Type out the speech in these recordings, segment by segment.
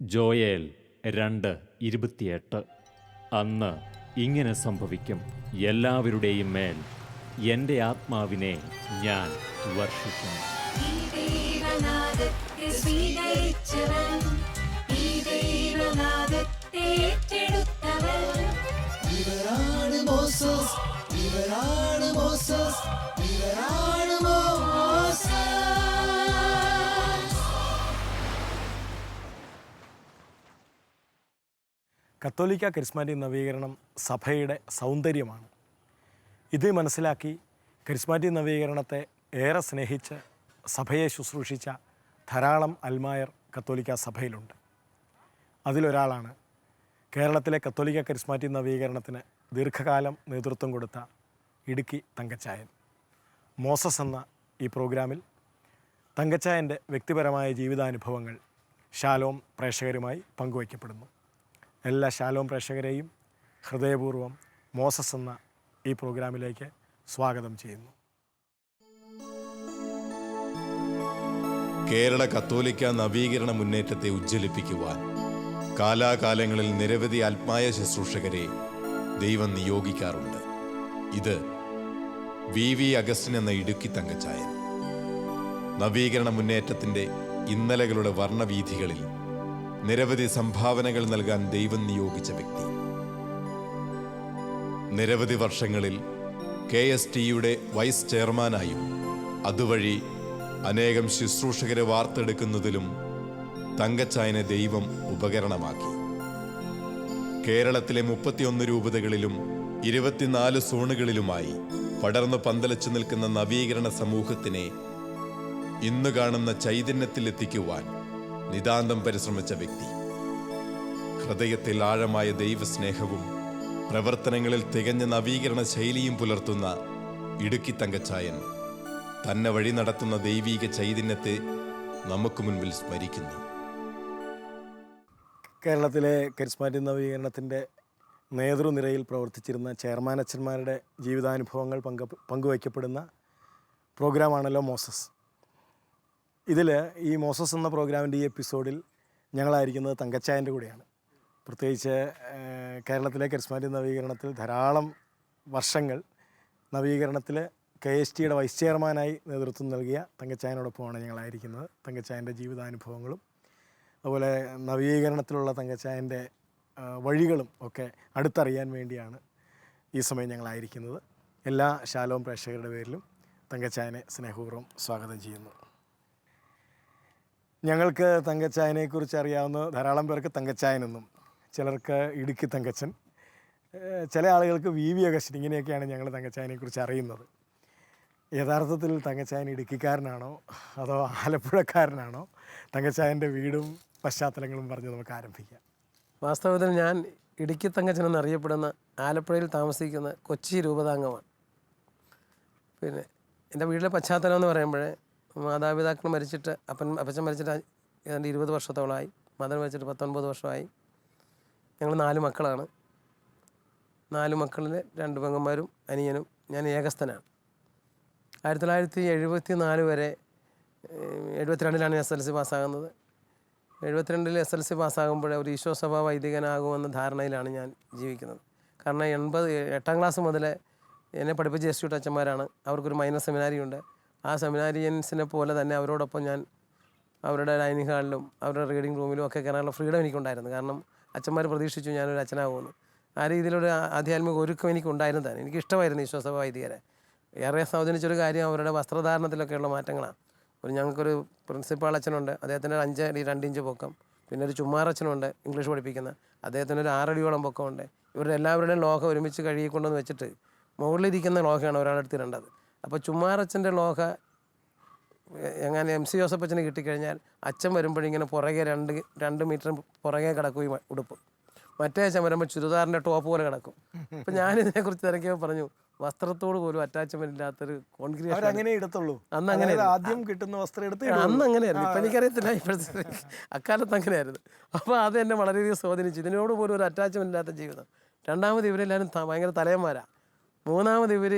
Joel 2:28. അന്ന് ഇങ്ങനെ സംഭവിക്കും, എല്ലാവരുടെയും മേൽ എൻ്റെ ആത്മാവിനെ ഞാൻ വർഷിക്കും. ഇവരാണ് മോസസ്, ഇവരാണ് മോസസ്, ഇവരാണ് മോസസ്. കത്തോലിക്ക കരിസ്മാറ്റിക് നവീകരണം സഭയുടെ സൗന്ദര്യമാണ്. ഇത് മനസ്സിലാക്കി കരിസ്മാറ്റിക് നവീകരണത്തെ ഏറെ സ്നേഹിച്ച് സഭയെ ശുശ്രൂഷിച്ച ധാരാളം അൽമായർ കത്തോലിക്ക സഭയിലുണ്ട്. അതിലൊരാളാണ് കേരളത്തിലെ കത്തോലിക്ക കരിസ്മാറ്റിക് നവീകരണത്തിന് ദീർഘകാലം നേതൃത്വം കൊടുത്ത ഇടുക്കി തങ്കച്ചായൻ. മോസസ് എന്ന ഈ പ്രോഗ്രാമിൽ തങ്കച്ചായൻ്റെ വ്യക്തിപരമായ ജീവിതാനുഭവങ്ങൾ ഷാലോം പ്രേക്ഷകരുമായി പങ്കുവയ്ക്കപ്പെടുന്നു. എല്ലാ ഷാലോം പ്രേക്ഷകരെയും ഹൃദയപൂർവ്വം മോസസ് എന്ന ഈ പ്രോഗ്രാമിലേക്ക് സ്വാഗതം ചെയ്യുന്നു. കേരള കത്തോലിക്ക നവീകരണ മുന്നേറ്റത്തെ ഉജ്ജ്വലിപ്പിക്കുവാൻ കാലാകാലങ്ങളിൽ നിരവധി ആത്മായ ശുശ്രൂഷകരെ ദൈവം നിയോഗിക്കാറുണ്ട്. ഇത് വി അഗസ്റ്റിൻ എന്ന ഇടുക്കി തങ്കച്ചായൻ. നവീകരണ മുന്നേറ്റത്തിൻ്റെ ഇന്നലകളുടെ വർണ്ണവീഥികളിൽ നിരവധി സംഭാവനകൾ നൽകാൻ ദൈവം നിയോഗിച്ച വ്യക്തി. നിരവധി വർഷങ്ങളിൽ KSTയുടെ വൈസ് ചെയർമാനായും അതുവഴി അനേകം ശുശ്രൂഷകരെ വാർത്തെടുക്കുന്നതിലും തങ്കച്ചായനെ ദൈവം ഉപകരണമാക്കി. കേരളത്തിലെ 31 രൂപതകളിലും 24 സോണുകളിലുമായി പടർന്നു പന്തലിച്ചു നിൽക്കുന്ന നവീകരണ സമൂഹത്തിനെ ഇന്ന് കാണുന്ന ചൈതന്യത്തിലെത്തിക്കുവാൻ നിതാന്തം പരിശ്രമിച്ച വ്യക്തി. ഹൃദയത്തിൽ ആഴമായ ദൈവസ്നേഹവും പ്രവർത്തനങ്ങളിൽ തികഞ്ഞ നവീകരണ ശൈലിയും പുലർത്തുന്ന ഇടുക്കി തങ്കച്ചായൻ തന്നെ വഴി നടത്തുന്ന ദൈവീക ചൈതന്യത്തെ നമുക്ക് മുൻപിൽ സ്മരിക്കുന്നു. കേരളത്തിലെ കരിസ്മാറ്റിക് നവീകരണത്തിൻ്റെ നേതൃനിരയിൽ പ്രവർത്തിച്ചിരുന്ന ചെയർമാൻ അച്ഛന്മാരുടെ ജീവിതാനുഭവങ്ങൾ പങ്കുവയ്ക്കപ്പെടുന്ന പ്രോഗ്രാമാണല്ലോ മോസസ്. ഇതിൽ ഈ മോസസ് എന്ന പ്രോഗ്രാമിൻ്റെ ഈ എപ്പിസോഡിൽ ഞങ്ങളായിരിക്കുന്നത് തങ്കച്ചായൻ്റെ കൂടെയാണ്. പ്രത്യേകിച്ച് കേരളത്തിലെ കരിസ്മാറ്റിക് നവീകരണത്തിൽ ധാരാളം വർഷങ്ങൾ നവീകരണത്തിൽ KSTയുടെ വൈസ് ചെയർമാനായി നേതൃത്വം നൽകിയ തങ്കച്ചായനോടൊപ്പമാണ് ഞങ്ങളായിരിക്കുന്നത്. തങ്കച്ചായൻ്റെ ജീവിതാനുഭവങ്ങളും അതുപോലെ നവീകരണത്തിലുള്ള തങ്കച്ചായൻ്റെ വഴികളും ഒക്കെ അടുത്തറിയാൻ വേണ്ടിയാണ് ഈ സമയം ഞങ്ങളായിരിക്കുന്നത്. എല്ലാ ഷാലോം പ്രേക്ഷകരുടെ പേരിലും തങ്കച്ചായനെ സ്നേഹപൂർവ്വം സ്വാഗതം ചെയ്യുന്നു. ഞങ്ങൾക്ക് തങ്കച്ചായനെക്കുറിച്ച് അറിയാവുന്ന ധാരാളം പേർക്ക് തങ്കച്ചായനെന്നും, ചിലർക്ക് ഇടുക്കി തങ്കച്ചൻ, ചില ആളുകൾക്ക് വി അഗസ്റ്റിൻ, ഇങ്ങനെയൊക്കെയാണ് ഞങ്ങൾ തങ്കച്ചായനെക്കുറിച്ച് അറിയുന്നത്. യഥാർത്ഥത്തിൽ തങ്കച്ചായൻ ഇടുക്കിക്കാരനാണോ അതോ ആലപ്പുഴക്കാരനാണോ? തങ്കച്ചായൻ്റെ വീടും പശ്ചാത്തലങ്ങളും പറഞ്ഞ് നമുക്ക് ആരംഭിക്കാം. വാസ്തവത്തിൽ ഞാൻ ഇടുക്കി തങ്കച്ചൻ എന്നറിയപ്പെടുന്ന ആലപ്പുഴയിൽ താമസിക്കുന്ന കൊച്ചി രൂപതാംഗമാണ്. പിന്നെ എൻ്റെ വീട്ടിലെ പശ്ചാത്തലം എന്ന് പറയുമ്പോഴേ, മാതാപിതാക്കൾ മരിച്ചിട്ട് അപ്പച്ചൻ മരിച്ചിട്ട് ഏതാണ്ട് 20 വർഷത്തോളമായി, മദർ മരിച്ചിട്ട് 19 വർഷമായി. ഞങ്ങൾ 4 മക്കളാണ്. 4 മക്കളിൽ 2 പെങ്ങന്മാരും അനിയനും. ഞാൻ ഏകസ്ഥനാണ്. 1974 വരെ 72-ലാണ് SLC പാസ്സാകുന്നത്. 72-ൽ SLC പാസ്സാകുമ്പോഴേ ഒരു ഈശോസഭാ വൈദികനാകുമെന്ന ധാരണയിലാണ് ഞാൻ ജീവിക്കുന്നത്. കാരണം 8ാം ക്ലാസ് മുതൽ എന്നെ പഠിപ്പിച്ച ജെസ്യൂട്ട് അച്ഛന്മാരാണ്. അവർക്കൊരു മൈനർ സെമിനാരി ഉണ്ട്. ആ സെമിനാരിയൻസിനെ പോലെ തന്നെ അവരോടൊപ്പം ഞാൻ അവരുടെ ഡൈനിങ് ഹാളിലും അവരുടെ റീഡിംഗ് റൂമിലും ഒക്കെ കയറാനുള്ള ഫ്രീഡം എനിക്കുണ്ടായിരുന്നു. കാരണം അച്ഛന്മാർ പ്രതീക്ഷിച്ചു ഞാനൊരു അച്ഛനാകുമെന്ന്. ആ രീതിയിലൊരു ആധ്യാത്മിക ഒരുക്കം എനിക്കുണ്ടായിരുന്നു തന്നെ. എനിക്കിഷ്ടമായിരുന്നു ഈശോസഭ വൈദികരെ. ഏറെ സ്വാധീനിച്ചൊരു കാര്യം അവരുടെ വസ്ത്രധാരണത്തിലൊക്കെയുള്ള മാറ്റങ്ങളാണ്. ഞങ്ങൾക്കൊരു പ്രിൻസിപ്പാൾ അച്ഛനുണ്ട്, അദ്ദേഹത്തിന് 5 അടി 2 ഇഞ്ച് പൊക്കം. പിന്നെ ഒരു ചുമ്മാറച്ഛനുണ്ട്, ഇംഗ്ലീഷ് പഠിപ്പിക്കുന്ന, അദ്ദേഹത്തിന് ഒരു 6 അടിയോളം പൊക്കമുണ്ട്. ഇവരുടെ എല്ലാവരുടെയും ലോഹ ഒരുമിച്ച് കഴുകിക്കൊണ്ടെന്ന് വെച്ചിട്ട് മുകളിലിരിക്കുന്ന ലോഹയാണ് ഒരാളെടുത്തിരേണ്ടത്. അപ്പോൾ ചുമ്മാറച്ഛൻ്റെ ലോഹ എങ്ങനെ MC ജോസഫ് അച്ഛന് കിട്ടിക്കഴിഞ്ഞാൽ അച്ഛൻ വരുമ്പോഴിങ്ങനെ പുറകെ 2 മീറ്റർ പുറകെ കിടക്കും ഈ ഉടുപ്പ്. മറ്റേ അച്ഛൻ വരുമ്പോൾ ചുരിദാറിൻ്റെ ടോപ്പ് പോലെ കിടക്കും. അപ്പം ഞാനിതിനെക്കുറിച്ച് തിരക്കിയപ്പോൾ പറഞ്ഞു, വസ്ത്രത്തോട് പോലും അറ്റാച്ച്മെന്റ് ഇല്ലാത്തൊരു കോൺക്രീറ്റ് അങ്ങനെ ഇടത്തുള്ളൂ. അന്ന് അങ്ങനെ ആദ്യം കിട്ടുന്ന വസ്ത്രം എടുത്ത് അന്ന് അങ്ങനെയായിരുന്നു. ഇപ്പം എനിക്കറിയത്തില്ല, ഇപ്പോഴത്തെ അക്കാലത്ത് അങ്ങനെയായിരുന്നു. അപ്പോൾ അത് എന്നെ വളരെയധികം സ്വാധീനിച്ചു. ഇതിനോട് പോലും ഒരു അറ്റാച്ച്മെന്റ് ഇല്ലാത്ത ജീവിതം. രണ്ടാമത് ഇവരെല്ലാവരും ഭയങ്കര തലയന്മാരാണ്. മൂന്നാമത് ഇവർ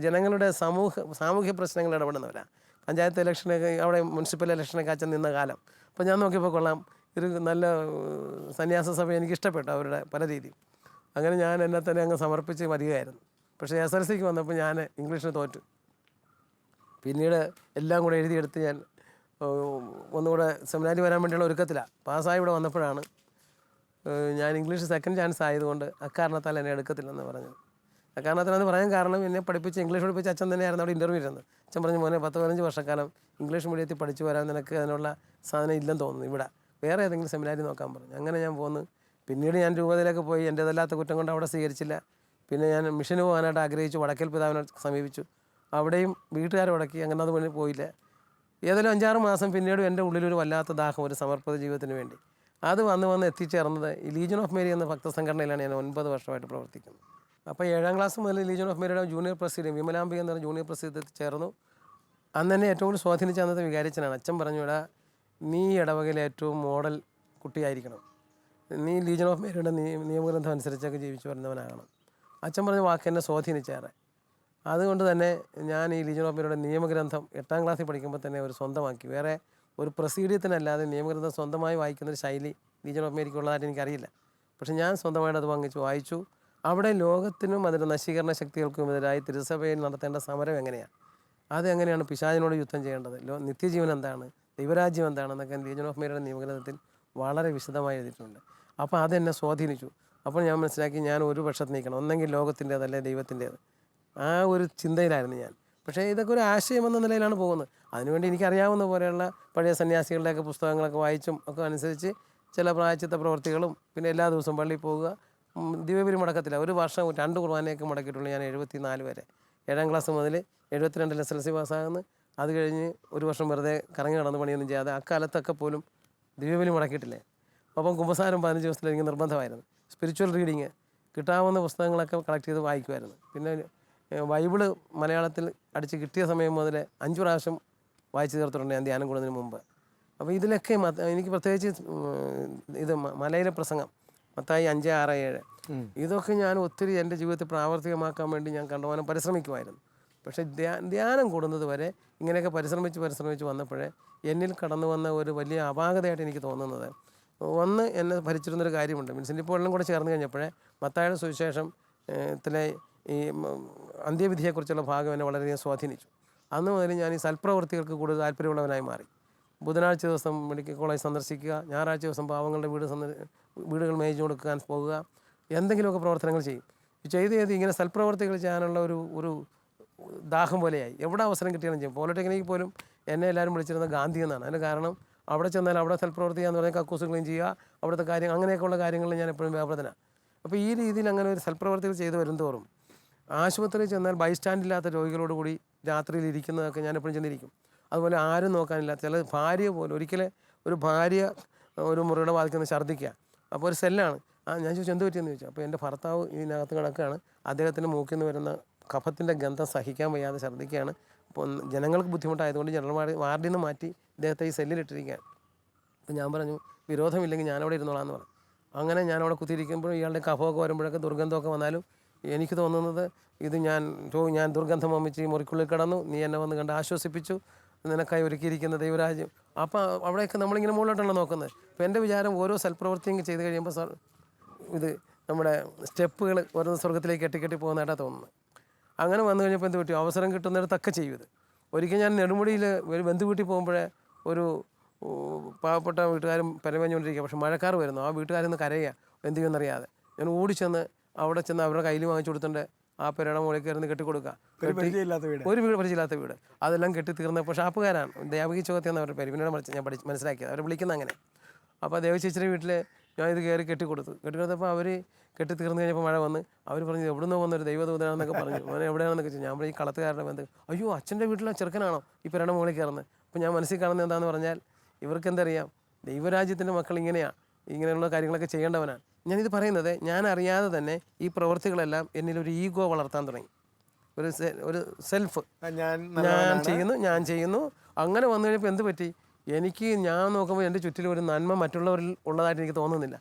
ജനങ്ങളുടെ സാമൂഹ്യ പ്രശ്നങ്ങൾ ഇടപെടുന്നവരാണ്. പഞ്ചായത്ത് ഇലക്ഷനൊക്കെ അവിടെ മുനിസിപ്പൽ ഇലക്ഷനൊക്കെ അച്ഛൻ നിന്ന കാലം. അപ്പോൾ ഞാൻ നോക്കിയപ്പോൾ കൊള്ളാം, ഒരു നല്ല സന്യാസ സഭ എനിക്ക് ഇഷ്ടപ്പെട്ടു അവരുടെ പല രീതി. അങ്ങനെ ഞാൻ എന്നെ തന്നെ അങ്ങ് സമർപ്പിച്ച് വരികയായിരുന്നു. പക്ഷേ SLCക്ക് വന്നപ്പോൾ ഞാൻ ഇംഗ്ലീഷിന് തോറ്റു. പിന്നീട് എല്ലാം കൂടെ എഴുതിയെടുത്ത് ഞാൻ ഒന്നുകൂടെ സെമിനാരി വരാൻ വേണ്ടിയുള്ള ഒരുക്കത്തിലാണ്. പാസ്സായി ഇവിടെ വന്നപ്പോഴാണ് ഞാൻ ഇംഗ്ലീഷ് സെക്കൻഡ് ചാൻസ് ആയതുകൊണ്ട് അക്കാരണത്താൽ എന്നെ എടുക്കത്തില്ലെന്ന് പറഞ്ഞത്. അക്കാരണത്തിലെന്ന് പറയാൻ കാരണം എന്നെ ഇംഗ്ലീഷ് പഠിപ്പിച്ച അച്ഛൻ തന്നെയായിരുന്നു അവിടെ ഇൻ്റർവ്യൂ ഇരുന്നത്. അച്ഛൻ പറഞ്ഞു, മോനെ 10-15 വർഷക്കാലം ഇംഗ്ലീഷ് മീഡിയത്തിൽ പഠിച്ചു വരാൻ നിനക്ക് അതിനുള്ള സാധനം ഇല്ലെന്ന് തോന്നുന്നു, ഇവിടെ വേറെ ഏതെങ്കിലും സെമിനാരി നോക്കാൻ പറഞ്ഞു. അങ്ങനെ ഞാൻ പോന്ന്. പിന്നീട് ഞാൻ രൂപതയിലേക്ക് പോയി. എൻ്റേതല്ലാത്ത കുറ്റം കൊണ്ട് അവിടെ സ്വീകരിച്ചില്ല. പിന്നെ ഞാൻ മിഷന് പോകാനായിട്ട് ആഗ്രഹിച്ചു. വടക്കൽ പിതാവിനെ സമീപിച്ചു. അവിടെയും വീട്ടുകാർ ഉടക്കി. അങ്ങനെ അത് വേണ്ടി പോയില്ല. ഏതായാലും 5-6 മാസം പിന്നീട് എൻ്റെ ഉള്ളിലൊരു വല്ലാത്ത ദാഹം, ഒരു സമർപ്പിത ജീവിതത്തിന് വേണ്ടി. അത് വന്ന് എത്തിച്ചേർന്നത് ഈ ലീജിയൻ ഓഫ് മേരി എന്ന ഭക്തസംഘടനയിലാണ് ഞാൻ 9 വർഷമായിട്ട് പ്രവർത്തിക്കുന്നത്. അപ്പോൾ 7ാം ക്ലാസ് മുതൽ ലീജിയൻ ഓഫ് മേരിയുടെ ജൂനിയർ പ്രസിഡന്റ് വിമലാംബിക എന്ന് പറഞ്ഞ ജൂനിയർ പ്രസിഡന്റ് ചേർന്നു. അന്ന് തന്നെ ഏറ്റവും കൂടുതൽ സ്വാധീനിച്ച അന്നത്തെ വികാരിച്ചനാണ്. അച്ഛൻ പറഞ്ഞു, എടാ നീ ഇടവകയിലെ ഏറ്റവും മോഡൽ കുട്ടിയായിരിക്കണം, നീ ലീജിയൻ ഓഫ് മേരിയുടെ നിയമഗ്രന്ഥം അനുസരിച്ചൊക്കെ ജീവിച്ചു വരുന്നവനാകണം. അച്ഛൻ പറഞ്ഞ വാക്ക് എന്നെ സ്വാധീനിച്ചേറെ. അതുകൊണ്ട് തന്നെ ഞാൻ ഈ ലീജിയൻ ഓഫ് മേരിയുടെ നിയമഗ്രന്ഥം 8ാം ക്ലാസ്സിൽ പഠിക്കുമ്പോൾ തന്നെ ഒരു സ്വന്തമാക്കി. വേറെ ഒരു പ്രസീഡിയത്തിനല്ലാതെ നിയമഗ്രന്ഥം സ്വന്തമായി വായിക്കുന്നൊരു ശൈലി ലീജിയൻ ഓഫ് മേരിക്കുള്ളതായിട്ട് എനിക്കറിയില്ല. പക്ഷേ ഞാൻ സ്വന്തമായിട്ട് അത് വായിച്ചു. അവിടെ ലോകത്തിനും അതിൻ്റെ നശീകരണ ശക്തികൾക്കുമെതിരായി തിരുസഭയിൽ നടത്തേണ്ട സമരം എങ്ങനെയാണ്, അതെങ്ങനെയാണ് പിശാചിനോട് യുദ്ധം ചെയ്യേണ്ടത്, നിത്യജീവൻ എന്താണ്, ദൈവരാജ്യം എന്താണെന്നൊക്കെ ലീജിയൻ ഓഫ് മേരിയുടെ നിയമഗ്രന്ഥത്തിൽ വളരെ വിശദമായി എഴുതിയിട്ടുണ്ട്. അപ്പോൾ അതെന്നെ സ്വാധീനിച്ചു. അപ്പോൾ ഞാൻ മനസ്സിലാക്കി ഞാൻ ഒരു പക്ഷത്ത് നിൽക്കണം, ഒന്നെങ്കിൽ ലോകത്തിൻ്റേതല്ലേ ദൈവത്തിൻ്റേത്. ആ ഒരു ചിന്തയിലായിരുന്നു ഞാൻ. പക്ഷേ ഇതൊക്കെ ഒരു ആശയം എന്ന നിലയിലാണ് പോകുന്നത്. അതിനുവേണ്ടി എനിക്കറിയാവുന്ന പോലെയുള്ള പഴയ സന്യാസികളുടെയൊക്കെ പുസ്തകങ്ങളൊക്കെ വായിച്ചും ഒക്കെ അനുസരിച്ച് ചില പ്രായച്ചിത്ത പ്രവർത്തികളും, പിന്നെ എല്ലാ ദിവസവും പള്ളിയിൽ പോവുക, ദിവ്യബലി മുടക്കത്തില്ല. ഒരു വർഷം 2 കുർബാനയൊക്കെ മുടക്കിയിട്ടുള്ളൂ ഞാൻ 74 വരെ. 7ാം ക്ലാസ് മുതൽ 72 SLC പാസ്സാകുന്നു. അത് കഴിഞ്ഞ് ഒരു വർഷം വെറുതെ കറങ്ങി നടന്ന് പണിയൊന്നും ചെയ്യാതെ അക്കാലത്തൊക്കെ പോലും ദിവ്യബലി മുടക്കിയിട്ടില്ലേ. അപ്പം കുമ്പസാരം 15 ദിവസത്തിൽ എനിക്ക് നിർബന്ധമായിരുന്നു. സ്പിരിച്വൽ റീഡിങ്, കിട്ടാവുന്ന പുസ്തകങ്ങളൊക്കെ കളക്ട് ചെയ്ത് വായിക്കുമായിരുന്നു. പിന്നെ ബൈബിള് മലയാളത്തിൽ അടിച്ച് കിട്ടിയ സമയം മുതൽ 5 പ്രാവശ്യം വായിച്ചു തീർത്തിട്ടുണ്ട് ഞാൻ ധ്യാനം കൂടുന്നതിന് മുമ്പ്. അപ്പോൾ ഇതിലൊക്കെ എനിക്ക് പ്രത്യേകിച്ച് ഇത് മലയിലെ പ്രസംഗം മത്തായി 5:6-7 ഇതൊക്കെ ഞാൻ ഒത്തിരി എൻ്റെ ജീവിതത്തിൽ പ്രാവർത്തികമാക്കാൻ വേണ്ടി ഞാൻ കണ്ടുപോകാൻ പരിശ്രമിക്കുമായിരുന്നു. പക്ഷേ ധ്യാനം കൂടുന്നത് വരെ ഇങ്ങനെയൊക്കെ പരിശ്രമിച്ച് വന്നപ്പോഴേ എന്നിൽ കടന്നു വന്ന ഒരു വലിയ അപാകതയായിട്ട് എനിക്ക് തോന്നുന്നത്, ഒന്ന് എന്നെ ഭരിച്ചിരുന്നൊരു കാര്യമുണ്ട്. മീൻസ് ഇപ്പോൾ എല്ലാം കൂടെ ചേർന്ന് കഴിഞ്ഞപ്പോഴേ മത്തായിയുടെ സുവിശേഷം ത്തിലെ ഈ അന്ത്യവിധിയെക്കുറിച്ചുള്ള ഭാഗം എന്നെ വളരെയധികം സ്വാധീനിച്ചു. അന്ന് മുതൽ ഞാൻ ഈ സൽപ്രവൃത്തികൾക്ക് കൂടുതൽ താല്പര്യമുള്ളവനായി മാറി. ബുധനാഴ്ച ദിവസം മെഡിക്കൽ കോളേജ് സന്ദർശിക്കുക, ഞായറാഴ്ച ദിവസം പാവങ്ങളുടെ വീടുകൾ മേയിച്ചു കൊടുക്കാൻ പോകുക, എന്തെങ്കിലുമൊക്കെ പ്രവർത്തനങ്ങൾ ചെയ്യും. ചെയ്ത് ഇങ്ങനെ സൽപ്രവർത്തികൾ ചെയ്യാനുള്ള ഒരു ദാഹം പോലെയായി. എവിടെ അവസരം കിട്ടിയാലും ചെയ്യും. പോളിടെക്നിക്കിൽ പോലും എന്നെ എല്ലാവരും വിളിച്ചിരുന്നത് ഗാന്ധി എന്നാണ്. അതിൻ്റെ കാരണം അവിടെ ചെന്നാൽ അവിടെ സൽപ്രവർത്തി ചെയ്യാന്ന് പറഞ്ഞാൽ കക്കൂസ് ക്ലീൻ ചെയ്യുക, അവിടുത്തെ അങ്ങനെയൊക്കെയുള്ള കാര്യങ്ങളിൽ ഞാൻ എപ്പോഴും വ്യാപൃതനാണ്. അപ്പോൾ ഈ രീതിയിൽ അങ്ങനെ ഒരു സൽപ്രവർത്തികൾ ചെയ്ത് വരുന്തോറും ആശുപത്രിയിൽ ചെന്നാൽ ബൈസ്റ്റാൻഡില്ലാത്ത രോഗികളോട് കൂടി രാത്രിയിൽ ഇരിക്കുന്നതൊക്കെ ഞാൻ എപ്പോഴും ചെന്നിരിക്കും. അതുപോലെ ആരും നോക്കാനില്ല. ചില ഭാര്യ പോലും ഒരു ഭാര്യ ഒരു മുറിയുടെ വാതിൽക്കുന്ന ഛർദ്ദിക്കുക. അപ്പോൾ ഒരു സെല്ലാണ്. ഞാൻ ചോദിച്ചു എന്ത് പറ്റിയെന്ന് ചോദിച്ചു. അപ്പോൾ എൻ്റെ ഭർത്താവ് ഇതിനകത്ത് കിടക്കുകയാണ്. അദ്ദേഹത്തിന് മൂക്കിൽ നിന്ന് വരുന്ന കഫത്തിൻ്റെ ഗന്ധം സഹിക്കാൻ വയ്യാതെ ഛർദ്ദിക്കുകയാണ്. അപ്പോൾ ജനങ്ങൾക്ക് ബുദ്ധിമുട്ടായതുകൊണ്ട് ജനറൽ വാർഡിൽ നിന്ന് മാറ്റി ഇദ്ദേഹത്തെ ഈ സെല്ലിലിട്ടിരിക്കുകയാണ്. അപ്പോൾ ഞാൻ പറഞ്ഞു വിരോധമില്ലെങ്കിൽ ഞാനവിടെ ഇരുന്നോളാമെന്ന് പറഞ്ഞു. അങ്ങനെ ഞാനവിടെ കുത്തിയിരിക്കുമ്പോൾ ഇയാളുടെ കഫമൊക്കെ വരുമ്പോഴൊക്കെ ദുർഗന്ധമൊക്കെ വന്നാലും എനിക്ക് തോന്നുന്നത് ഇത് ഞാൻ ദുർഗന്ധം വമിച്ച് മുറിക്കുള്ളിൽ കിടന്നു, നീ എന്നെ വന്ന് കണ്ട് ആശ്വസിപ്പിച്ചു, നിനക്കായി ഒരുക്കിയിരിക്കുന്ന ദൈവരാജ്യം. അപ്പോൾ അവിടെയൊക്കെ നമ്മളിങ്ങനെ മുകളിലോട്ടാണല്ലോ നോക്കുന്നത്. അപ്പോൾ എൻ്റെ വിചാരം ഓരോ സൽപ്രവൃത്തിയും ചെയ്ത് കഴിയുമ്പോൾ ഇത് നമ്മുടെ സ്റ്റെപ്പുകൾ ഓരോ സ്വർഗത്തിലേക്ക് കെട്ടി പോകുന്നതായിട്ടാണ് തോന്നുന്നത്. അങ്ങനെ വന്നു കഴിഞ്ഞപ്പോൾ എന്ത് പറ്റി, അവസരം കിട്ടുന്നിടത്തൊക്കെ ചെയ്യും ഇത്. ഒരിക്കൽ ഞാൻ നെടുമുടിയിൽ ഒരു ബന്ധു വീട്ടിൽ പോകുമ്പോഴേ ഒരു പാവപ്പെട്ട വീട്ടുകാരും പരമഞ്ഞുകൊണ്ടിരിക്കുക. പക്ഷെ മഴക്കാർ വരുന്നു. ആ വീട്ടുകാരൊന്ന് കരയുക, എന്ത് ചെയ്യുമെന്നറിയാതെ. ഞാൻ ഓടിച്ചെന്ന് അവിടെ ചെന്ന് അവരുടെ കയ്യിൽ വാങ്ങിച്ചു കൊടുത്തിട്ട് ആ പെരയുടെ മുകളിൽ കയറുന്ന കെട്ടിക്കൊടുക്കുക. ഒരു പരിചയമില്ലാത്ത വീട് അതെല്ലാം കെട്ടി തീർന്നപ്പോൾ ഷാപ്പുകാരാണ്, ദേവകി ചോദ്യം അവരുടെ പേര്. പിന്നീട് ഞാൻ മനസ്സിലാക്കിയത് അവരെ വിളിക്കുന്ന അങ്ങനെ. അപ്പോൾ ദേവ ചേച്ചിയുടെ വീട്ടിൽ ഞാൻ ഇത് കയറി കെട്ടിക്കൊടുത്തപ്പോൾ അവർ കെട്ടി തീർന്നു കഴിഞ്ഞപ്പോൾ മഴ വന്ന് അവർ പറഞ്ഞു എവിടുന്ന് വന്നൊരു ദൈവദൂതനാണെന്നൊക്കെ പറഞ്ഞു. അങ്ങനെ എവിടെയാണെന്നൊക്കെ ചോദിച്ചു. ഞാൻ പറഞ്ഞു ഈ കളത്തുകാരുടെ ബന്ധം. അയ്യോ അച്ഛൻ്റെ വീട്ടിലെ ചെറുക്കനാണോ ഈ പെരയുടെ മുകളിൽ കയറുന്നത്? അപ്പോൾ ഞാൻ മനസ്സിൽ കാണുന്നത് എന്താണെന്ന് പറഞ്ഞാൽ ഇവർക്ക് എന്തറിയാം, ദൈവരാജ്യത്തിൻ്റെ മക്കൾ ഇങ്ങനെയുള്ള കാര്യങ്ങളൊക്കെ ചെയ്യേണ്ടവനാണ്. ഞാനിത് പറയുന്നത് ഞാൻ അറിയാതെ തന്നെ ഈ പ്രവൃത്തികളെല്ലാം എന്നിലൊരു ഈഗോ വളർത്താൻ തുടങ്ങി. ഒരു സെൽഫ് ഞാൻ ചെയ്യുന്നു. അങ്ങനെ വന്നു കഴിഞ്ഞപ്പോൾ എന്ത് പറ്റി, ഞാൻ നോക്കുമ്പോൾ എൻ്റെ ചുറ്റിലും ഒരു നന്മ മറ്റുള്ളവരിൽ ഉള്ളതായിട്ട് എനിക്ക് തോന്നുന്നില്ല.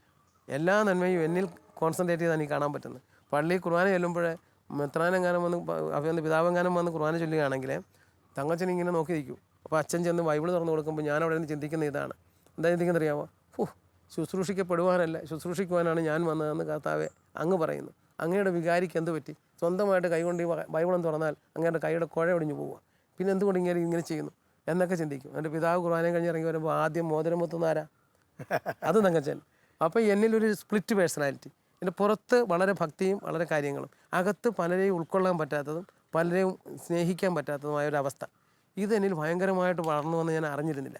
എല്ലാ നന്മയും എന്നിൽ കോൺസെൻട്രേറ്റ് ചെയ്താണ് എനിക്ക് കാണാൻ പറ്റുന്നത്. പള്ളി കുർബാന ചൊല്ലുമ്പോൾ മെത്രാനെങ്ങാനും വന്ന് പിതാവെങ്ങാനും വന്ന് കുർബാന ചൊല്ലുകയാണെങ്കിൽ തങ്കച്ചൻ ഇങ്ങനെ നോക്കി നിൽക്കും. അപ്പോൾ അച്ഛൻ ചെന്ന് ബൈബിൾ തുറന്ന് കൊടുക്കുമ്പോൾ ഞാൻ അവിടെ നിന്ന് ചിന്തിക്കുന്ന ഇതാണ്. എന്താ ചിന്തിക്കുന്നത് അറിയാമോ, ഓ ശുശ്രൂഷിക്കപ്പെടുവാനല്ല ശുശ്രൂഷിക്കുവാനാണ് ഞാൻ വന്നതെന്ന് കർത്താവെ അങ്ങ് പറയുന്നു. അങ്ങയുടെ വികാരിക്ക് എന്ത് പറ്റി? സ്വന്തമായിട്ട് കൈകൊണ്ട് ഈ ബൈബിളം തുറന്നാൽ അങ്ങയുടെ കൈയുടെ കുഴ ഒടിഞ്ഞു പോവുക. പിന്നെ എന്തുകൊണ്ട് ഇങ്ങനെ ചെയ്യുന്നു എന്നൊക്കെ ചിന്തിക്കും. എൻ്റെ പിതാവ് കുർബാനയും കഴിഞ്ഞ് ഇറങ്ങി വരുമ്പോൾ ആദ്യം മോതിരം മുത്തുന്ന ആരാ? അത് തങ്കച്ചൻ. അപ്പോൾ എന്നിലൊരു സ്പ്ലിറ്റ് പേഴ്സണാലിറ്റി. എൻ്റെ പുറത്ത് വളരെ ഭക്തിയും വളരെ കാര്യങ്ങളും, അകത്ത് പലരെയും ഉൾക്കൊള്ളാൻ പറ്റാത്തതും പലരെയും സ്നേഹിക്കാൻ പറ്റാത്തതുമായ ഒരു അവസ്ഥ. ഇതെന്നിൽ ഭയങ്കരമായിട്ട് വളർന്നു വന്ന് ഞാൻ അറിഞ്ഞിരുന്നില്ല.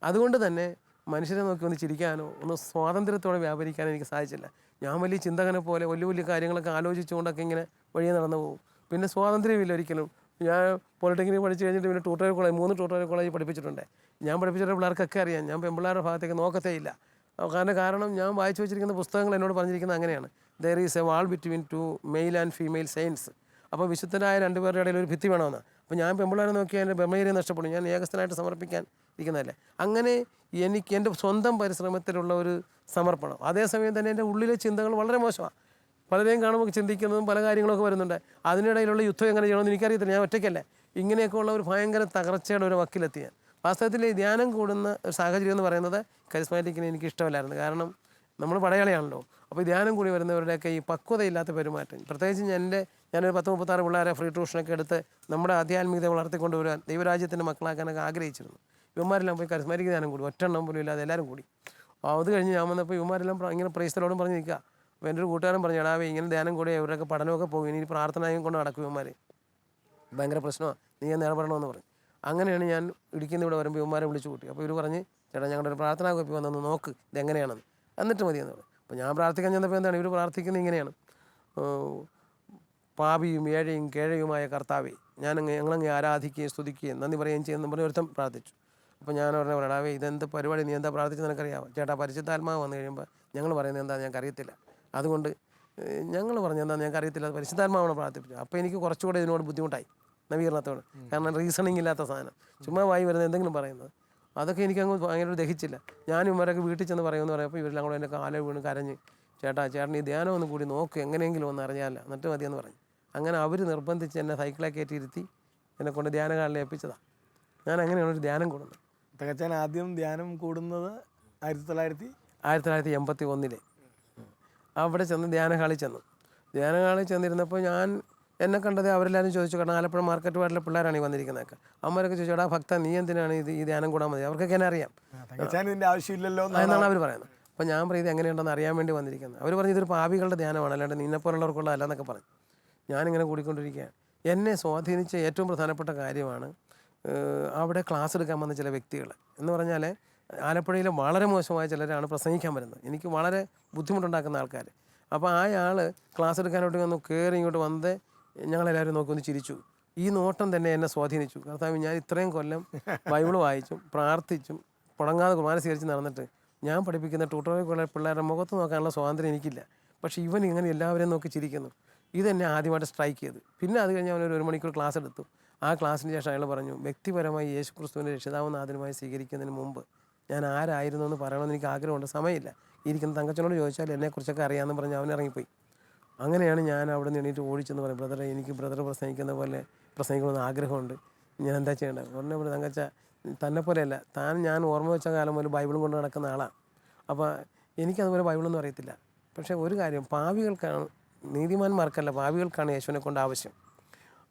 അതുകൊണ്ട് തന്നെ മനുഷ്യരെ നോക്കി ഒന്ന് ചിരിക്കാനോ ഒന്ന് സ്വാതന്ത്ര്യത്തോടെ വ്യാപരിക്കാനോ എനിക്ക് സാധിച്ചില്ല. ഞാൻ വലിയ ചിന്തകനെ പോലെ വലിയ വലിയ കാര്യങ്ങളൊക്കെ ആലോചിച്ചുകൊണ്ടൊക്കെ ഇങ്ങനെ വഴിയെ നടന്നു പോകും. പിന്നെ സ്വാതന്ത്ര്യമില്ല ഒരിക്കലും. ഞാൻ പോളിടെക്നിക് പഠിച്ച് കഴിഞ്ഞിട്ട് പിന്നെ ട്യൂട്ടോറിയൽ കോളേജ് 3 ട്യൂട്ടോറിയൽ കോളേജ് പഠിപ്പിച്ചിട്ടുണ്ട്. ഞാൻ പഠിപ്പിച്ചിട്ട് പിള്ളേർക്കൊക്കെ അറിയാം ഞാൻ പെൺപിള്ളേരുടെ ഭാഗത്തേക്ക് നോക്കത്തേ ഇല്ല. കാരണം ഞാൻ വായിച്ചു വെച്ചിരിക്കുന്ന പുസ്തകങ്ങൾ എന്നോട് പറഞ്ഞിരിക്കുന്നത് അങ്ങനെയാണ്. There is a wall between 2 male and female saints. അപ്പോൾ വിശുദ്ധരായ 2 പേരുടെ ഇടയിൽ ഒരു ഭിത്തി വേണമെന്ന്. അപ്പോൾ ഞാൻ പെൺപിള്ളേരെ നോക്കിയാൽ എൻ്റെ ബ്രഹ്മചര്യം നഷ്ടപ്പെടും. ഞാൻ ഏകസ്ഥനായിട്ട് സമർപ്പിക്കാൻ ഇരിക്കുന്നതല്ലേ. അങ്ങനെ എനിക്ക് എൻ്റെ സ്വന്തം പരിശ്രമത്തിലുള്ള ഒരു സമർപ്പണം. അതേസമയം തന്നെ എൻ്റെ ഉള്ളിലെ ചിന്തകൾ വളരെ മോശമാണ്. പലരെയും കാണുമ്പോൾ ചിന്തിക്കുന്നതും പല കാര്യങ്ങളൊക്കെ വരുന്നുണ്ട്. അതിനിടയിലുള്ള യുദ്ധം എങ്ങനെ ചെയ്യണമെന്ന് എനിക്കറിയത്തില്ല. ഞാൻ ഒറ്റയ്ക്കല്ലേ. ഇങ്ങനെയൊക്കെയുള്ള ഒരു ഭയങ്കര തകർച്ചയുടെ ഒരു വക്കിലെത്തി ഞാൻ. വാസ്തവത്തിൽ ഈ ധ്യാനം കൂടുന്ന ഒരു സാഹചര്യം എന്ന് പറയുന്നത് കരിസ്മാറ്റിക്കിന് എനിക്ക് ഇഷ്ടമല്ലായിരുന്നു. കാരണം നമ്മൾ പടയാളിയാണല്ലോ. അപ്പോൾ ഈ ധ്യാനം കൂടി വരുന്നവരുടെയൊക്കെ ഈ പക്വതയില്ലാത്ത പെരുമാറ്റം, പ്രത്യേകിച്ച് ഞാനൊരു 10-36 പിള്ളേരെ ഫ്രീ ട്യൂഷനൊക്കെ എടുത്ത് നമ്മുടെ ആധ്യാത്മികത വളർത്തിക്കൊണ്ടുവരാൻ ദൈവരാജ്യത്തിൻ്റെ മക്കളാക്കാനൊക്കെ ആഗ്രഹിച്ചിരുന്നു. ഇവന്മാരെല്ലാം പോയി കരിസ്മാറ്റിക് ധ്യാനം കൂടി, ഒറ്റെണ്ണം പോലും ഇല്ലാതെ എല്ലാവരും കൂടി. അത് കഴിഞ്ഞ് ഞാൻ വന്നപ്പോൾ ഇവന്മാരെല്ലാം ഇങ്ങനെ പ്രൈസ്തലോടും പറഞ്ഞ് നിൽക്കുക. അപ്പോൾ എൻ്റെ ഒരു കൂട്ടുകാരൻ പറഞ്ഞു, എടാവേ ഇങ്ങനെ ധ്യാനം കൂടി ഇവരൊക്കെ പഠനമൊക്കെ പോകും, ഇനി പ്രാർത്ഥനയും കൊണ്ട് നടക്കും ഇവന്മാർ, ഭയങ്കര പ്രശ്നമാണ്, നീ നേടപ്പെടണമെന്ന് പറഞ്ഞു. അങ്ങനെയാണ് ഞാൻ ഇടുക്കിന്ന് ഇവിടെ വരുമ്പോൾ ഇവന്മാരെ വിളിച്ചു കൂട്ടി. അപ്പോൾ ഇവർ പറഞ്ഞ് ചേട്ടാ ഞങ്ങളുടെ ഒരു പ്രാർത്ഥനാ കോപ്പി വന്നൊന്ന് നോക്ക് ഇതെങ്ങനെയാണെന്ന്, എന്നിട്ട് മതിയെന്ന് പറഞ്ഞു. അപ്പോൾ ഞാൻ പ്രാർത്ഥിക്കാൻ ചെന്നപ്പോൾ എന്താണ് ഇവർ പ്രാർത്ഥിക്കുന്നത് ഇങ്ങനെയാണ്: പാപിയും ഏഴയും കേഴയുമായ കർത്താവേ ഞങ്ങളങ്ങ് ആരാധിക്കുകയും സ്തുതിക്കുകയും നന്ദി പറയുകയും ചെയ്യുമെന്ന് പറഞ്ഞ് ഒരുത്തം പ്രാർത്ഥിച്ചു. അപ്പോൾ ഞാൻ പറഞ്ഞ പറയാവേ ഇതെന്ത് പരിപാടി, നീ എന്താ പ്രാർത്ഥിച്ചത് നിനക്കറിയാമോ? ചേട്ടാ പരിശുദ്ധാത്മാവ് വന്നു കഴിയുമ്പോൾ ഞങ്ങൾ പറയുന്നത് എന്താ ഞങ്ങൾക്കറിയത്തില്ല, അതുകൊണ്ട് ഞങ്ങൾ പറഞ്ഞത് എന്താ ഞങ്ങൾക്കറിയത്തില്ല, പരിശുദ്ധാത്മാവാണ് പ്രാർത്ഥിപ്പിച്ചത്. അപ്പോൾ എനിക്ക് കുറച്ചുകൂടെ ഇതിനോട് ബുദ്ധിമുട്ടായി, നവീകരണത്തോട്. കാരണം റീസണിങ് ഇല്ലാത്ത സാധനം, ചുമ്മാ വായി വരുന്നത് എന്തെങ്കിലും പറയുന്നത്, അതൊക്കെ എനിക്കങ്ങ് ഭയങ്കര ദഹിച്ചില്ല. ഞാനും ഇവരൊക്കെ വീട്ടിൽ ചെന്ന് പറയുമെന്ന് പറയുമ്പോൾ ഇവരെല്ലാം കൂടെ എൻ്റെ കാല വീണ് കരഞ്ഞ്, ചേട്ടൻ ഈ ധ്യാനം ഒന്ന് കൂടി നോക്ക് എങ്ങനെയെങ്കിലും ഒന്ന് അറിഞ്ഞാല എന്നിട്ട് മതിയെന്ന് പറഞ്ഞു. അങ്ങനെ അവർ നിർബന്ധിച്ച് എന്നെ സൈക്കിളെ കയറ്റിയിരുത്തി എന്നെ കൊണ്ട് ധ്യാനകാലിൽ ഏൽപ്പിച്ചതാണ്. ഞാൻ അങ്ങനെയാണ് ഒരു ധ്യാനം കൂടുന്നത്. തങ്കച്ചാൻ ആദ്യം ധ്യാനം കൂടുന്നത് 1981 അവിടെ ചെന്ന് ധ്യാനഹാളിൽ ചെന്നു. ധ്യാനഹാളിൽ ചെന്നിരുന്നപ്പോൾ എന്നെ കണ്ടത് അവരെല്ലാവരും ചോദിച്ചു, കാരണം ആലപ്പുഴ മാർക്കറ്റ് വാർഡിലെ പിള്ളേരാണ് ഈ വന്നിരിക്കുന്നതൊക്കെ. അമ്മരൊക്കെ ചോദിച്ചു, എടാ ഭക്ത നീ എന്തിനാണ് ഈ ധ്യാനം കൂടാൻ മതി, അവർക്കൊക്കെ എന്നെ അറിയാം ഇതിൻ്റെ ആവശ്യമില്ലല്ലോ എന്നാണ് അവർ പറയുന്നത്. അപ്പോൾ ഞാൻ പറയും ഇത് എങ്ങനെയുണ്ടെന്ന് അറിയാൻ വേണ്ടി വന്നിരിക്കുന്നത്. അവർ പറഞ്ഞു ഇതൊരു പാപികളുടെ ധ്യാനമാണ്, അല്ലാണ്ട് നിന്നെപ്പോലുള്ളവർക്കുള്ള അല്ല എന്നൊക്കെ പറഞ്ഞു. ഞാനിങ്ങനെ കൂടിക്കൊണ്ടിരിക്കുകയാണ്. എന്നെ സ്വാധീനിച്ച ഏറ്റവും പ്രധാനപ്പെട്ട കാര്യമാണ് അവിടെ ക്ലാസ് എടുക്കാൻ വന്ന ചില വ്യക്തികൾ എന്ന് പറഞ്ഞാൽ ആലപ്പുഴയിലെ വളരെ മോശമായ ചിലരാണ് പ്രസംഗിക്കാൻ വരുന്നത്, എനിക്ക് വളരെ ബുദ്ധിമുട്ടുണ്ടാക്കുന്ന ആൾക്കാർ. അപ്പോൾ ആൾ ക്ലാസ് എടുക്കാനോട്ട് വന്ന് കയറി ഇങ്ങോട്ട് വന്ന് ഞങ്ങളെല്ലാവരും നോക്കി ഒന്ന് ചിരിച്ചു. ഈ നോട്ടം തന്നെ എന്നെ സ്വാധീനിച്ചു. കർത്താവ് ഞാൻ ഇത്രയും കൊല്ലം ബൈബിൾ വായിച്ചും പ്രാർത്ഥിച്ചും മുടങ്ങാതെ കുർബാന സ്വീകരിച്ച് നടന്നിട്ട് ഞാൻ പഠിപ്പിക്കുന്ന ട്യൂട്ടോറിയൽ പിള്ളേരുടെ മുഖത്ത് നോക്കാനുള്ള സ്വാതന്ത്ര്യം എനിക്കില്ല. പക്ഷേ ഇവൻ ഇങ്ങനെ എല്ലാവരെയും നോക്കി ചിരിക്കുന്നു. ഇതെന്നെ ആദ്യമായിട്ട് സ്ട്രൈക്ക് ചെയ്തു. പിന്നെ അത് കഴിഞ്ഞ് അവനൊരു 1 മണിക്കൂർ ക്ലാസ് എടുത്തു. ആ ക്ലാസ്സിന് ശേഷം അയാൾ പറഞ്ഞു, വ്യക്തിപരമായി യേശു ക്രിസ്തുവിൻ്റെ രക്ഷിതാവും നാഥനുമായി സ്വീകരിക്കുന്നതിന് മുമ്പ് ഞാൻ ആരായിരുന്നു എന്ന് പറയണമെന്ന് എനിക്ക് ആഗ്രഹമുണ്ട്, സമയമില്ല. ഇരിക്കുന്ന തങ്കച്ചനോട് ചോദിച്ചാൽ എന്നെക്കുറിച്ചൊക്കെ അറിയാമെന്ന് പറഞ്ഞ് അവൻ ഇറങ്ങിപ്പോയി. അങ്ങനെയാണ് ഞാൻ അവിടെ നിന്ന് എണീറ്റ് ഓടിച്ചെന്ന് പറയും, ബ്രദറെ എനിക്ക് ബ്രദർ പ്രസംഗിക്കുന്ന പോലെ പ്രസംഗിക്കണമെന്ന് ആഗ്രഹമുണ്ട്, ഞാൻ എന്താ ചെയ്യേണ്ടത്? ഉടനെ പോലെ തങ്കച്ച തന്നെ പോലെയല്ല, ഞാൻ ഓർമ്മ വെച്ച കാലം മുതൽ ബൈബിളും കൊണ്ട് നടക്കുന്ന ആളാണ്. അപ്പോൾ എനിക്കതുപോലെ ബൈബിളൊന്നും അറിയത്തില്ല. പക്ഷേ ഒരു കാര്യം, പാപികൾക്കാണ്, നീതിമാന്മാർക്കല്ല പാപികൾക്കാണ് യേശുവിനെ കൊണ്ട് ആവശ്യം.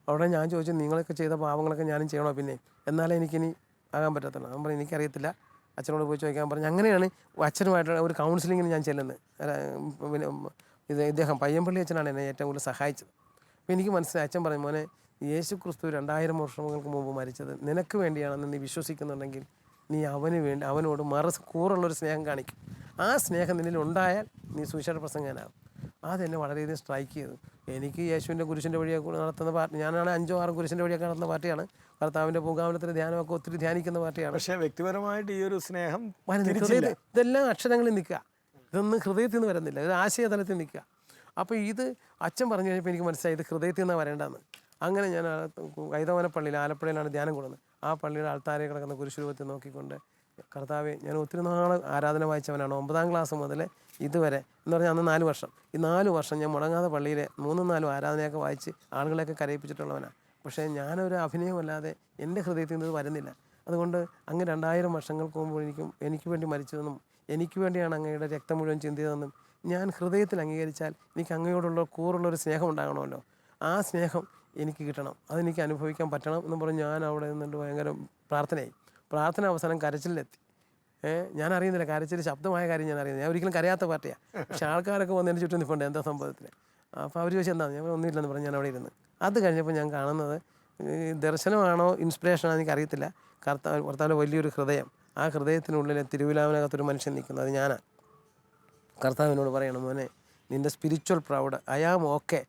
അവിടെ ഞാൻ ചോദിച്ചു, നിങ്ങളൊക്കെ ചെയ്ത പാവങ്ങളൊക്കെ ഞാനും ചെയ്യണോ പിന്നെ, എന്നാലേ എനിക്കിനി ആകാൻ പറ്റത്തുള്ളൂ. അവൻ പറഞ്ഞു എനിക്കറിയത്തില്ല, അച്ഛനോട് പോയി ചോദിക്കാൻ പറഞ്ഞു. അങ്ങനെയാണ് അച്ഛനുമായിട്ടുള്ള ഒരു കൗൺസിലിങ്ങിന് ഞാൻ ചെല്ലുന്നത്. പിന്നെ ഇദ്ദേഹം പയ്യമ്പള്ളി അച്ഛനാണ് എന്നെ ഏറ്റവും കൂടുതൽ സഹായിച്ചത്. അപ്പോൾ എനിക്ക് മനസ്സിലായി, അച്ഛൻ പറഞ്ഞു, മോനെ യേശു ക്രിസ്തു 2000 വർഷങ്ങൾക്ക് മുമ്പ് മരിച്ചത് നിനക്ക് വേണ്ടിയാണെന്ന് നീ വിശ്വസിക്കുന്നുണ്ടെങ്കിൽ നീ അവനോട് കൂറുള്ളൊരു സ്നേഹം കാണിക്കും. ആ സ്നേഹം നിന്നിൽ ഉണ്ടായാൽ നീ സുവിശേഷ പ്രസംഗനാകും. അതെന്നെ വളരെയധികം സ്ട്രൈക്ക് ചെയ്തു. എനിക്ക് യേശുവിൻ്റെ കുരിശിൻ്റെ വഴിയൊക്കെ നടത്തുന്ന പാർട്ടി, ഞാനാണ് 5-6 കുരിശിൻ്റെ വഴിയൊക്കെ നടത്തുന്ന പാർട്ടിയാണ്. കർത്താവിൻ്റെ പൂങ്കാവനത്തിൻ്റെ ധ്യാനമൊക്കെ ഒത്തിരി ധ്യാനിക്കുന്ന പാർട്ടിയാണ്. പക്ഷേ വ്യക്തിപരമായിട്ട് ഈ ഒരു സ്നേഹം ഇതെല്ലാം അക്ഷരങ്ങളിൽ നിൽക്കുക, ഇതൊന്നും ഹൃദയത്തിൽ നിന്ന് വരുന്നില്ല, ഇത് ആശയതലത്തിൽ നിൽക്കുക. അപ്പോൾ ഇത് അച്ഛൻ പറഞ്ഞു കഴിഞ്ഞപ്പോൾ എനിക്ക് മനസ്സിലായി ഇത് ഹൃദയത്തിൽ നിന്നാണ് വരേണ്ടതെന്ന്. അങ്ങനെ ഞാൻ കൈതവനപ്പള്ളിയിൽ, ആലപ്പുഴയിലാണ് ധ്യാനം കൂടുന്നത്. ആ പള്ളിയുടെ ആൾത്താരെ കിടക്കുന്ന കുരിശുരൂപത്തിൽ നോക്കിക്കൊണ്ട്, കർത്താവെ ഞാൻ ഒത്തിരി നാൾ ആരാധന വായിച്ചവനാണ്, 9ാം ക്ലാസ് മുതൽ ഇതുവരെ എന്ന് പറഞ്ഞാൽ അന്ന് 4 വർഷം, ഈ 4 വർഷം ഞാൻ മുടങ്ങാതെ പള്ളിയിലെ 3-4 ആരാധനയൊക്കെ വായിച്ച് ആളുകളെയൊക്കെ കരയിപ്പിച്ചിട്ടുള്ളവനാണ്. പക്ഷേ ഞാനൊരു അഭിനയമല്ലാതെ എൻ്റെ ഹൃദയത്തിൽ നിന്ന് വരുന്നില്ല. അതുകൊണ്ട് അങ്ങ് 2000 വർഷങ്ങൾക്ക് മുമ്പ് എനിക്ക് വേണ്ടി മരിച്ചതെന്നും എനിക്ക് വേണ്ടിയാണ് അങ്ങയുടെ രക്തം മുഴുവൻ ചിന്തിയതെന്നും ഞാൻ ഹൃദയത്തിൽ അംഗീകരിച്ചാൽ എനിക്ക് അങ്ങയോടുള്ള കൂറുള്ളൊരു സ്നേഹം ഉണ്ടാകണമല്ലോ, ആ സ്നേഹം എനിക്ക് കിട്ടണം, അതെനിക്ക് അനുഭവിക്കാൻ പറ്റണം എന്ന് പറഞ്ഞ് ഞാൻ അവിടെ നിന്നിട്ട് ഭയങ്കര പ്രാർത്ഥനയായി. പ്രാർത്ഥന അവസാനം കരച്ചിലെത്തി. ഞാൻ അറിയുന്നില്ല, കരച്ചിൽ ശബ്ദമായ കാര്യം ഞാൻ അറിയുന്നത്. ഞാൻ ഒരിക്കലും കരയാത്ത പാർട്ടിയാണ്. പക്ഷേ ആൾക്കാരൊക്കെ വന്നതിന് ചുറ്റും നിൽപ്പുണ്ട് എന്താ സംഭവത്തിൽ. അപ്പോൾ അവർ ചോദിച്ചാൽ എന്താണ്, ഞാൻ ഒന്നുമില്ലെന്ന് പറഞ്ഞ് ഞാൻ അവിടെ ഇരുന്ന്. അത് കഴിഞ്ഞപ്പോൾ ഞാൻ കാണുന്നത് ദർശനമാണോ ഇൻസ്പിറേഷനാണോ എനിക്കറിയത്തില്ല. കർത്താവിൻ്റെ വലിയൊരു ഹൃദയം, ആ ഹൃദയത്തിനുള്ളിൽ തിരുവിലാവിനകത്തൊരു മനുഷ്യൻ നിൽക്കുന്നത്, അത് ഞാനാണ്. കർത്താവിനോട് പറയണം, മോനെ നിൻ്റെ spiritual proud I am okay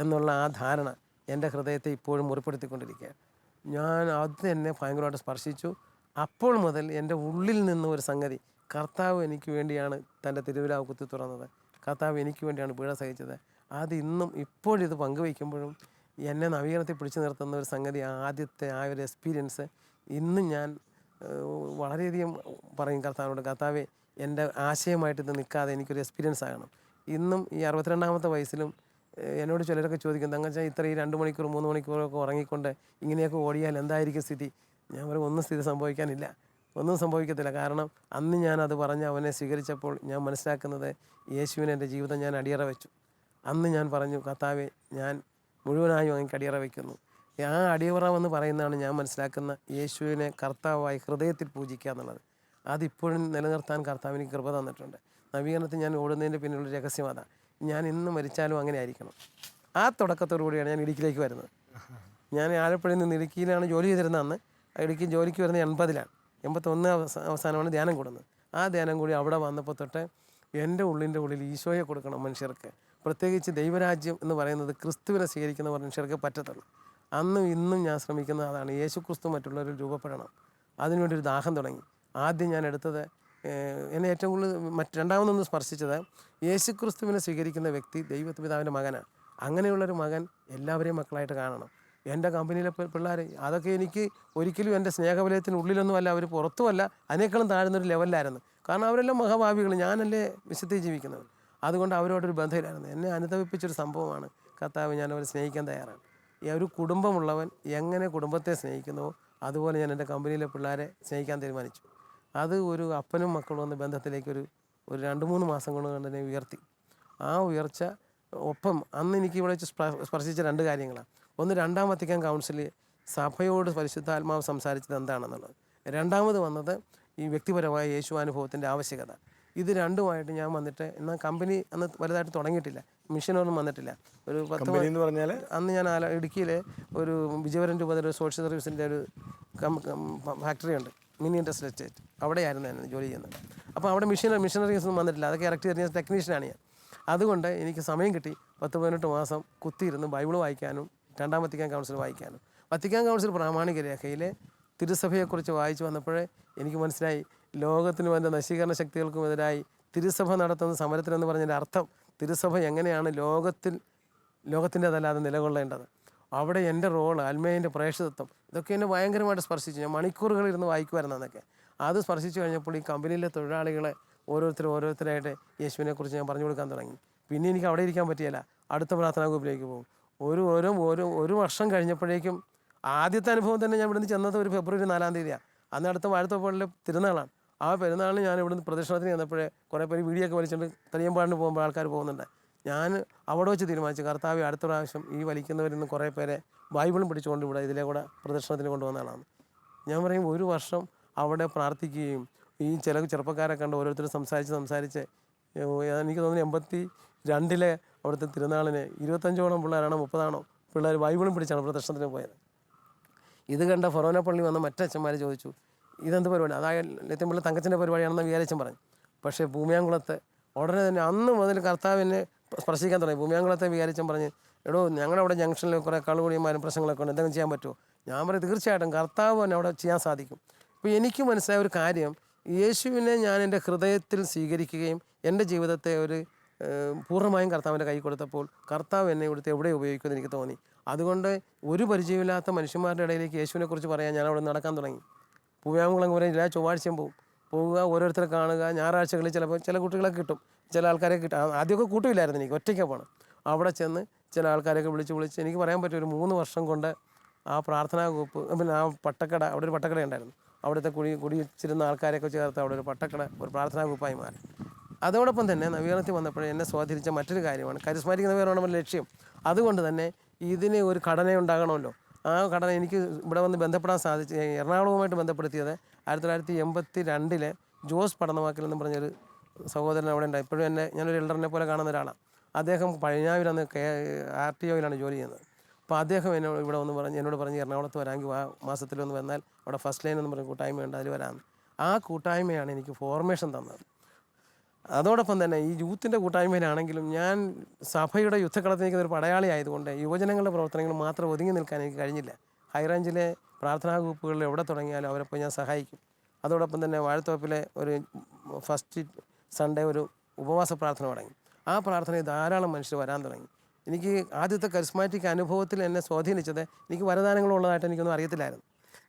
എന്നുള്ള ആ ധാരണ എൻ്റെ ഹൃദയത്തെ ഇപ്പോഴും മുറിപ്പെടുത്തിക്കൊണ്ടിരിക്കുകയാണ്. അത് എന്നെ ഭയങ്കരമായിട്ട് സ്പർശിച്ചു. അപ്പോൾ മുതൽ എൻ്റെ ഉള്ളിൽ നിന്ന് ഒരു സംഗതി, കർത്താവ് എനിക്ക് വേണ്ടിയാണ് തൻ്റെ തിരുവിലാവ് കുത്തി തുറന്നത്, കർത്താവ് എനിക്ക് വേണ്ടിയാണ് പീഡ സഹിച്ചത്. അത് ഇന്നും ഇപ്പോഴിത് പങ്കുവയ്ക്കുമ്പോഴും എന്നെ നവീകരണത്തിൽ പിടിച്ചു നിർത്തുന്ന ഒരു സംഗതി, ആദ്യത്തെ ആ ഒരു എക്സ്പീരിയൻസ് ഇന്നും ഞാൻ വളരെയധികം പറയും കർത്താവിനോട്, കർത്താവെ എൻ്റെ ആശയമായിട്ട് ഇത് നിൽക്കാതെ എനിക്കൊരു എക്സ്പീരിയൻസ് ആകണം. ഇന്നും ഈ 62-ാമത്തെ വയസ്സിലും എന്നോട് ചിലരൊക്കെ ചോദിക്കും, തങ്കച്ചാൻ ഇത്ര ഈ 2 മണിക്കൂർ 3 മണിക്കൂറൊക്കെ ഉറങ്ങിക്കൊണ്ട് ഇങ്ങനെയൊക്കെ ഓടിയാൽ എന്തായിരിക്കും സ്ഥിതി? ഞാൻ പറയും, ഒന്നും സ്ഥിതി സംഭവിക്കാനില്ല, ഒന്നും സംഭവിക്കത്തില്ല. കാരണം അന്ന് ഞാനത് പറഞ്ഞ് അവനെ സ്വീകരിച്ചപ്പോൾ ഞാൻ മനസ്സിലാക്കുന്നത്, യേശുവിനെ എൻ്റെ ജീവിതം ഞാൻ അടിയറ വെച്ചു. അന്ന് ഞാൻ പറഞ്ഞു, കർത്താവെ ഞാൻ മുഴുവനായും അങ്ങ് അടിയറ വയ്ക്കുന്നു. ആ അടിയറ എന്ന് പറയുന്നതാണ് ഞാൻ മനസ്സിലാക്കുന്ന യേശുവിനെ കർത്താവായി ഹൃദയത്തിൽ പൂജിക്കുക എന്നുള്ളത്. അതിപ്പോഴും നിലനിർത്താൻ കർത്താവ് എനിക്ക് കൃപ തന്നിട്ടുണ്ട്. നവീകരണത്തിൽ ഞാൻ ഓടുന്നതിൻ്റെ പിന്നിലുള്ള രഹസ്യം അതാണ്. ഞാൻ ഇന്ന് മരിച്ചാലും അങ്ങനെ ആയിരിക്കണം. ആ തുടക്കത്തോടുകൂടിയാണ് ഞാൻ ഇടുക്കിയിലേക്ക് വരുന്നത്. ഞാൻ ആലപ്പുഴയിൽ നിന്ന് ഇടുക്കിയിലാണ് ജോലി ചെയ്തിരുന്നത്. അന്ന് ഇടുക്കി ജോലിക്ക് വരുന്നത് 80-ലാണ്. 81 അവസാനമാണ് ധ്യാനം കൂടുന്നത്. ആ ധ്യാനം കൂടി അവിടെ വന്നപ്പോൾ തൊട്ട് എൻ്റെ ഉള്ളിൻ്റെ ഉള്ളിൽ ഈശോയെ കൊടുക്കണം മനുഷ്യർക്ക്. പ്രത്യേകിച്ച് ദൈവരാജ്യം എന്ന് പറയുന്നത് ക്രിസ്തുവിനെ സ്വീകരിക്കുന്ന മനുഷ്യർക്ക് പറ്റത്തുള്ളൂ. അന്നും ഇന്നും ഞാൻ ശ്രമിക്കുന്നത് അതാണ്, യേശു ക്രിസ്തു മറ്റുള്ളവരിൽ രൂപപ്പെടണം. അതിനുവേണ്ടി ഒരു ദാഹം തുടങ്ങി. ആദ്യം ഞാൻ എടുത്തത്, എന്നെ ഏറ്റവും കൂടുതൽ രണ്ടാമതൊന്ന് സ്പർശിച്ചത്, യേശു ക്രിസ്തുവിനെ സ്വീകരിക്കുന്ന വ്യക്തി ദൈവപിതാവിൻ്റെ മകനാണ്. അങ്ങനെയുള്ളൊരു മകൻ എല്ലാവരെയും മക്കളായിട്ട് കാണണം. എൻ്റെ കമ്പനിയിലെ പിള്ളേർ അതൊക്കെ എനിക്ക് ഒരിക്കലും എൻ്റെ സ്നേഹവലയത്തിനുള്ളിലൊന്നും അല്ല, അവർ പുറത്തുമല്ല, അതിനേക്കാളും താഴ്ന്നൊരു ലെവലിലായിരുന്നു. കാരണം അവരെല്ലാം മഹാഭാവികൾ, ഞാനല്ലേ വിശുദ്ധി ജീവിക്കുന്നവർ. അതുകൊണ്ട് അവരോടൊരു ബന്ധമില്ലായിരുന്നു. എന്നെ അനുഭവിപ്പിച്ചൊരു സംഭവമാണ് കർത്താവ്. ഞാൻ അവരെ സ്നേഹിക്കാൻ തയ്യാറാണ്. ഒരു കുടുംബമുള്ളവൻ എങ്ങനെ കുടുംബത്തെ സ്നേഹിക്കുന്നുവോ അതുപോലെ ഞാൻ എൻ്റെ കമ്പനിയിലെ പിള്ളേരെ സ്നേഹിക്കാൻ തീരുമാനിച്ചു. അത് ഒരു അപ്പനും മക്കളും എന്ന ബന്ധത്തിലേക്ക് ഒരു 2-3 മാസം കൊണ്ട് തന്നെ ഉയർത്തി. ആ ഉയർച്ച ഒപ്പം അന്ന് എനിക്ക് ഇവിടെ വെച്ച് സ്പർശിച്ച 2 കാര്യങ്ങളാണ്. ഒന്ന്, 2-ാം വത്തിക്കാൻ കൗൺസിൽ സഭയോട് പരിശുദ്ധാത്മാവ് സംസാരിച്ചത് എന്താണെന്നുള്ളത്. രണ്ടാമത് വന്നത് ഈ വ്യക്തിപരമായ യേശുവാനുഭവത്തിൻ്റെ ആവശ്യകത. ഇത് രണ്ടുമായിട്ട് ഞാൻ വന്നിട്ട്, എന്നാൽ കമ്പനി അന്ന് വലുതായിട്ട് തുടങ്ങിയിട്ടില്ല, മിഷനൊന്നും വന്നിട്ടില്ല. ഒരു 10 എന്ന് പറഞ്ഞാൽ അന്ന് ഞാൻ ഇടുക്കിയിലെ ഒരു വിജയവരം രൂപതയുടെ ഒരു സോഷ്യൽ സർവീസിൻ്റെ ഒരു ഫാക്ടറി ഉണ്ട്, മിനി ഇൻഡസ്ട്രിയൽ എസ്റ്റേറ്റ്. അവിടെയായിരുന്നു ഞാൻ ജോലി ചെയ്യുന്നത്. അപ്പോൾ അവിടെ മിഷനറീസ് ഒന്നും വന്നിട്ടില്ല, അതൊക്കെ ഇറക്റ്റ് തരുന്ന ടെക്നീഷ്യനാണ് ഞാൻ. അതുകൊണ്ട് എനിക്ക് സമയം കിട്ടി 10-18 മാസം കുത്തിയിരുന്ന് ബൈബിൾ വായിക്കാനും 2-ാം വത്തിക്കാൻ കൗൺസിൽ വായിക്കാനും. വത്തിക്കാൻ കൗൺസിൽ പ്രാമാണിക രേഖയിലെ തിരുസഭയെക്കുറിച്ച് വായിച്ചു വന്നപ്പോഴേ എനിക്ക് മനസ്സിലായി, ലോകത്തിനും അതിൻ്റെ നശീകരണ ശക്തികൾക്കുമെതിരായി തിരുസഭ നടത്തുന്ന സമരത്തിനെന്ന് പറഞ്ഞതിൻ്റെ അർത്ഥം, തിരുസഭ എങ്ങനെയാണ് ലോകത്തിൻ്റെതല്ലാതെ നിലകൊള്ളേണ്ടത്, അവിടെ എൻ്റെ റോള്, അൽമേൻ്റെ പ്രേക്ഷിതത്വം, ഇതൊക്കെ എന്നെ ഭയങ്കരമായിട്ട് സ്പർശിച്ചു. ഞാൻ മണിക്കൂറുകളിരുന്ന് വായിക്കുമായിരുന്നു അന്നൊക്കെ. അത് സ്പർശിച്ചു കഴിഞ്ഞപ്പോൾ ഈ കമ്പനിയിലെ തൊഴിലാളികളെ ഓരോരുത്തരായിട്ട് യേശുവിനെക്കുറിച്ച് ഞാൻ പറഞ്ഞു കൊടുക്കാൻ തുടങ്ങി. പിന്നെ എനിക്ക് അവിടെ ഇരിക്കാൻ പറ്റിയില്ല, അടുത്ത പ്രാർത്ഥനാ ഗ്രൂപ്പിലേക്ക് പോകും. ഒരു വർഷം കഴിഞ്ഞപ്പോഴേക്കും, ആദ്യത്തെ അനുഭവം തന്നെ ഞാൻ ഇവിടുന്ന് ചെന്നത് ഒരു ഫെബ്രുവരി 4-ാം തീയതിയാണ്. അന്ന് അടുത്ത വാഴ്ത്തപ്പാടിലെ തിരുനാളാണ്. ആ പെരുന്നാളിന് ഞാൻ ഇവിടുന്ന് പ്രദക്ഷിണത്തിന് ചെന്നപ്പോഴേ കുറേ പേര് വീഡിയോ ഒക്കെ വലിച്ചുകൊണ്ട് തെളിയമ്പാടിന് പോകുമ്പോൾ ആൾക്കാർ പോകുന്നുണ്ട്. ഞാൻ അവിടെ വെച്ച് തീരുമാനിച്ചു, കർത്താവ് അടുത്ത പ്രാവശ്യം ഈ വലിക്കുന്നവരിൽ നിന്ന് കുറേ പേരെ ബൈബിളും പിടിച്ചുകൊണ്ട് ഇവിടെ ഇതിലെ കൂടെ പ്രദർശനത്തിന് കൊണ്ടുവന്നതാണ്. ഞാൻ പറയും, ഒരു വർഷം അവിടെ പ്രാർത്ഥിക്കുകയും ഈ ചില ചെറുപ്പക്കാരെ കണ്ട് ഓരോരുത്തരും സംസാരിച്ച് എനിക്ക് തോന്നുന്നു 82-ലെ അവിടുത്തെ തിരുനാളിന് 25ഓളം പിള്ളേരാണോ 30ആണോ പിള്ളേർ ബൈബിളും പിടിച്ചാണ് പ്രദർശനത്തിന് പോയത്. ഇത് കണ്ട ഫൊറോന പള്ളി വന്ന മറ്റച്ഛന്മാർ ചോദിച്ചു, ഇതെന്ത് പരിപാടി? അതായത് ലത്തീൻപിള്ള തങ്കച്ചൻ്റെ പരിപാടിയാണെന്ന് വിചാരിച്ചും പറഞ്ഞു. പക്ഷേ ഭൂമിയാങ്കുളത്ത് ഉടനെ തന്നെ അന്ന് മുതൽ കർത്താവിനെ സ്പർശിക്കാൻ തുടങ്ങി. ഭൂമിയാങ്കുളത്തെ വിചാരിച്ചും പറഞ്ഞ്, എടോ ഞങ്ങളവിടെ ജംഗ്ഷനിൽ കുറേ കള്ളുകൂടിയന്മാരും പ്രശ്നങ്ങളൊക്കെ ഉണ്ട്, എന്തെങ്കിലും ചെയ്യാൻ പറ്റുമോ? ഞാൻ പറയും, തീർച്ചയായിട്ടും കർത്താവ് തന്നെ അവിടെ ചെയ്യാൻ സാധിക്കും. അപ്പോൾ എനിക്ക് മനസ്സിലായ ഒരു കാര്യം, യേശുവിനെ ഞാൻ എൻ്റെ ഹൃദയത്തിൽ സ്വീകരിക്കുകയും എൻ്റെ ജീവിതത്തെ ഒരു പൂർണ്ണമായും കർത്താവിൻ്റെ കൈ കൊടുത്തപ്പോൾ കർത്താവ് എന്നെ ഇവിടുത്തെ എവിടെ ഉപയോഗിക്കുമെന്ന് എനിക്ക് തോന്നി. അതുകൊണ്ട് ഒരു പരിചയമില്ലാത്ത മനുഷ്യന്മാരുടെ ഇടയിലേക്ക് യേശുവിനെക്കുറിച്ച് പറയാൻ ഞാൻ അവിടെ നടക്കാൻ തുടങ്ങി. പൂവ്യാങ്കുളം വരെ എല്ലാ ചൊവ്വാഴ്ചയും പോവുക, ഓരോരുത്തരെ കാണുക. ഞായറാഴ്ചകളിൽ ചിലപ്പോൾ ചില കുട്ടികളൊക്കെ കിട്ടും, ചില ആൾക്കാരെ കിട്ടും. ആദ്യമൊക്കെ കൂട്ടുമില്ലായിരുന്നു, എനിക്ക് ഒറ്റയ്ക്ക് പോകണം. അവിടെ ചെന്ന് ചില ആൾക്കാരെയൊക്കെ വിളിച്ച് എനിക്ക് പറയാൻ പറ്റും, ഒരു 3 വർഷം കൊണ്ട് ആ പ്രാർത്ഥനാ ഗ്രൂപ്പ്, പിന്നെ ആ പട്ടക്കട, അവിടെ ഒരു പട്ടക്കട ഉണ്ടായിരുന്നു, അവിടുത്തെ കുടിച്ചിരുന്ന ആൾക്കാരെയൊക്കെ ചേർത്ത് അവിടെ ഒരു പട്ടക്കട, ഒരു പ്രാർത്ഥനാ ഗ്രൂപ്പായി മാറി. അതോടൊപ്പം തന്നെ നവീകരണത്തിൽ വന്നപ്പോൾ എന്നെ സ്വാധീനിച്ച മറ്റൊരു കാര്യമാണ് കരിസ്മാറ്റിക് നവീകരണമാണ് നമ്മുടെ ലക്ഷ്യം. അതുകൊണ്ട് തന്നെ ഇതിന് ഒരു ഘടനയുണ്ടാകണമല്ലോ. ആ ഘടന എനിക്ക് ഇവിടെ വന്ന് ബന്ധപ്പെടാൻ സാധിച്ചു. എറണാകുളവുമായിട്ട് ബന്ധപ്പെടുത്തിയത് 1982 ജോസ് പടന്നവാക്കിൽ എന്ന് പറഞ്ഞൊരു സഹോദരൻ അവിടെ ഉണ്ടായി. ഇപ്പോഴും ഞാനൊരു എൽഡറിനെ പോലെ കാണുന്ന ഒരാളാണ്. അദ്ദേഹം പഴഞ്ഞാവിലന്ന് RTOയിലാണ് ജോലി ചെയ്യുന്നത്. അപ്പോൾ അദ്ദേഹം എന്നോട് പറഞ്ഞ് എറണാകുളത്ത് വരാമെങ്കിൽ മാസത്തിലൊന്ന് വന്നാൽ അവിടെ ഫസ്റ്റ് ലൈൻ എന്ന് പറഞ്ഞ കൂട്ടായ്മയുണ്ട്, അതിൽ വരാമെന്ന്. ആ കൂട്ടായ്മയാണ് എനിക്ക് ഫോർമേഷൻ തന്നത്. അതോടൊപ്പം തന്നെ ഈ യൂത്തിൻ്റെ കൂട്ടായ്മയിലാണെങ്കിലും ഞാൻ സഭയുടെ യുദ്ധക്കളത്തിൽ നിൽക്കുന്ന ഒരു പടയാളി ആയതുകൊണ്ട് യുവജനങ്ങളുടെ പ്രവർത്തനങ്ങൾ മാത്രം ഒതുങ്ങി നിൽക്കാൻ എനിക്ക് കഴിഞ്ഞില്ല. ഹൈറേഞ്ചിലെ പ്രാർത്ഥനാ ഗ്രൂപ്പുകളിൽ എവിടെ തുടങ്ങിയാലും അവരെപ്പോൾ ഞാൻ സഹായിക്കും. അതോടൊപ്പം തന്നെ വാഴത്തോപ്പിലെ ഒരു ഫസ്റ്റ് സൺഡേ ഒരു ഉപവാസ പ്രാർത്ഥന തുടങ്ങി. ആ പ്രാർത്ഥനയിൽ ധാരാളം മനുഷ്യർ വരാൻ തുടങ്ങി. എനിക്ക് ആദ്യത്തെ കരിസ്മാറ്റിക് അനുഭവത്തിൽ എന്നെ സ്വാധീനിച്ചത് എനിക്ക് വരദാനങ്ങളുള്ളതായിട്ട് എനിക്കൊന്നും അറിയത്തില്ലായിരുന്നു.